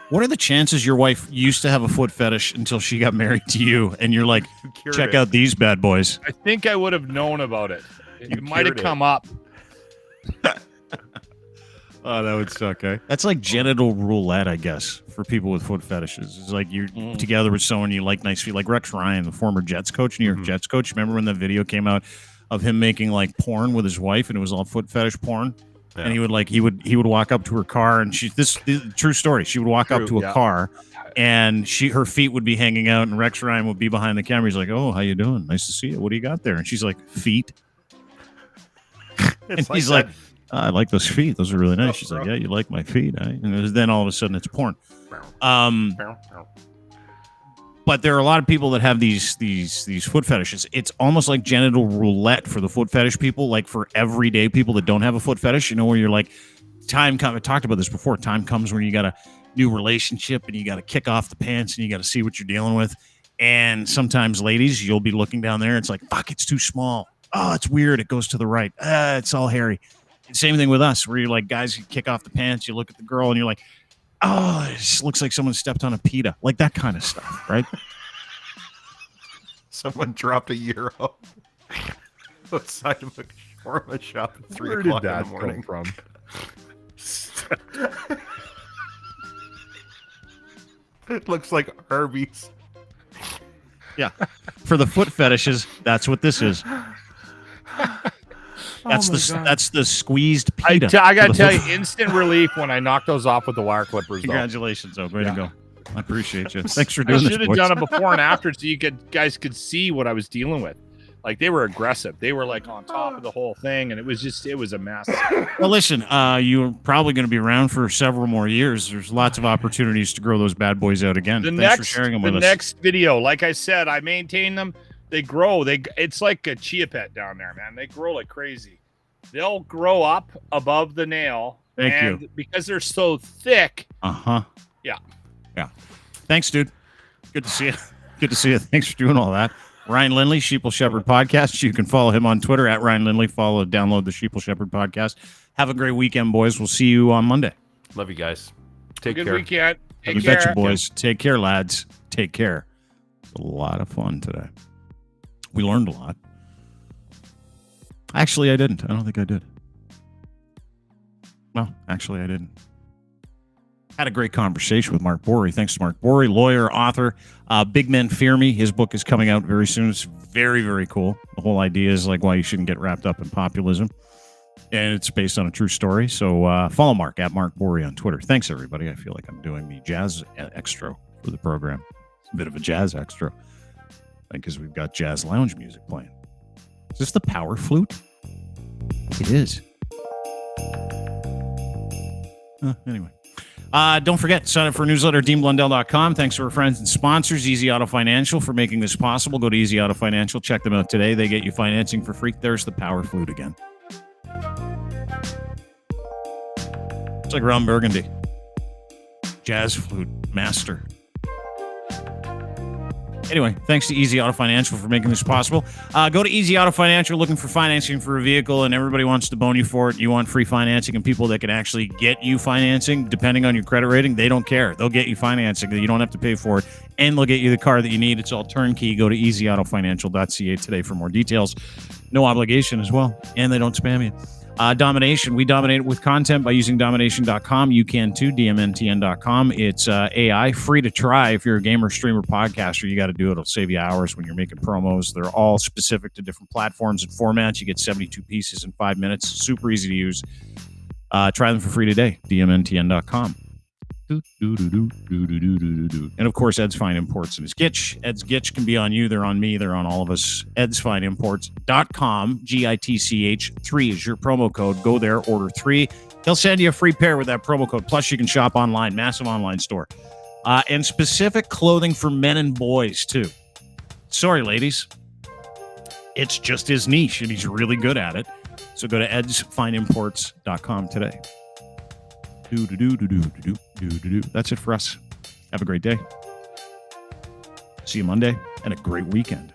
What are the chances your wife used to have a foot fetish until she got married to you, and you're like, Cured check it. out these bad boys? I think I would have known about it. It might have cured it. come up. Oh, that would suck, eh? That's like genital roulette, I guess, for people with foot fetishes. It's like you're together with someone you like nice feet, like Rex Ryan, the former Jets coach, New York Jets coach. Remember when that video came out of him making like porn with his wife, and it was all foot fetish porn? Yeah. And he would walk up to her car, and this is a true story. She would walk up to a car, and her feet would be hanging out, and Rex Ryan would be behind the camera. He's like, "Oh, how you doing? Nice to see you. What do you got there?" And she's like, "Feet." And he's like, I like those feet. Those are really nice. She's like, yeah, you like my feet. Eh? And then all of a sudden it's porn. But there are a lot of people that have these foot fetishes. It's almost like genital roulette for the foot fetish people, like for everyday people that don't have a foot fetish, where you're like, time comes, I talked about this before, time comes when you got a new relationship and you got to kick off the pants and you got to see what you're dealing with. And sometimes, ladies, you'll be looking down there and it's like, fuck, it's too small. Oh, it's weird. It goes to the right. It's all hairy. Same thing with us, where you're like, guys, you kick off the pants, you look at the girl, and you're like, oh, it just looks like someone stepped on a pita. Like that kind of stuff, right? Someone dropped a euro outside of a shawarma shop at 3 Where o'clock did in that the morning. come from? It looks like Arby's. Yeah. For the foot fetishes, that's what this is. That's the squeezed pita. I gotta tell you, instant relief when I knock those off with the wire clippers. Congratulations, though. Way to go. I appreciate you. Thanks for I doing this. should have boys. done it before and after so you guys could see what I was dealing with. Like they were aggressive. They were like on top of the whole thing, and it was a mess. Well, listen, you're probably going to be around for several more years. There's lots of opportunities to grow those bad boys out again. Thanks for sharing them with us. The next video, like I said, I maintain them. They grow. It's like a chia pet down there, man. They grow like crazy. They'll grow up above the nail. Thank you. Because they're so thick. Uh-huh. Yeah. Yeah. Thanks, dude. Good to see you. Good to see you. Thanks for doing all that. Ryan Lindley, Sheeple Shepherd Podcast. You can follow him on Twitter at Ryan Lindley. Download the Sheeple Shepherd Podcast. Have a great weekend, boys. We'll see you on Monday. Love you guys. Take care. Good weekend. You betcha, boys. Take care, lads. Take care. It's a lot of fun today. We learned a lot. Actually, I didn't. I don't think I did. No, actually, I didn't. Had a great conversation with Mark Bourrie. Thanks to Mark Bourrie, lawyer, author. Big Men Fear Me. His book is coming out very soon. It's very, very cool. The whole idea is like why you shouldn't get wrapped up in populism. And it's based on a true story. So follow Mark at Mark Bourrie on Twitter. Thanks, everybody. I feel like I'm doing the jazz extra for the program. It's a bit of a jazz extra because we've got jazz lounge music playing. Is this the power flute? It is. Anyway. Don't forget, sign up for a newsletter, DeanBlundell.com. Thanks to our friends and sponsors, Easy Auto Financial, for making this possible. Go to Easy Auto Financial. Check them out today. They get you financing for free. There's the power flute again. It's like Ron Burgundy. Jazz flute master. Anyway, thanks to Easy Auto Financial for making this possible. Go to Easy Auto Financial looking for financing for a vehicle, and everybody wants to bone you for it. You want free financing, and people that can actually get you financing, depending on your credit rating, they don't care. They'll get you financing. You don't have to pay for it, and they'll get you the car that you need. It's all turnkey. Go to easyautofinancial.ca today for more details. No obligation as well, and they don't spam you. Domination. We dominate with content by using domination.com. You can too, dmntn.com. It's AI, free to try. If you're a gamer, streamer, podcaster, you got to do it. It'll save you hours when you're making promos. They're all specific to different platforms and formats. You get 72 pieces in 5 minutes. Super easy to use. Try them for free today, dmntn.com. And of course, Ed's Fine Imports and his Gitch. Ed's Gitch can be on you. They're on me. They're on all of us. edsfineimports.com. GITCH 3 is your promo code. Go there, order 3. He'll send you a free pair with that promo code. Plus, you can shop online. Massive online store. And specific clothing for men and boys, too. Sorry, ladies. It's just his niche, and he's really good at it. So go to edsfineimports.com today. That's it for us. Have a great day. See you Monday, and a great weekend.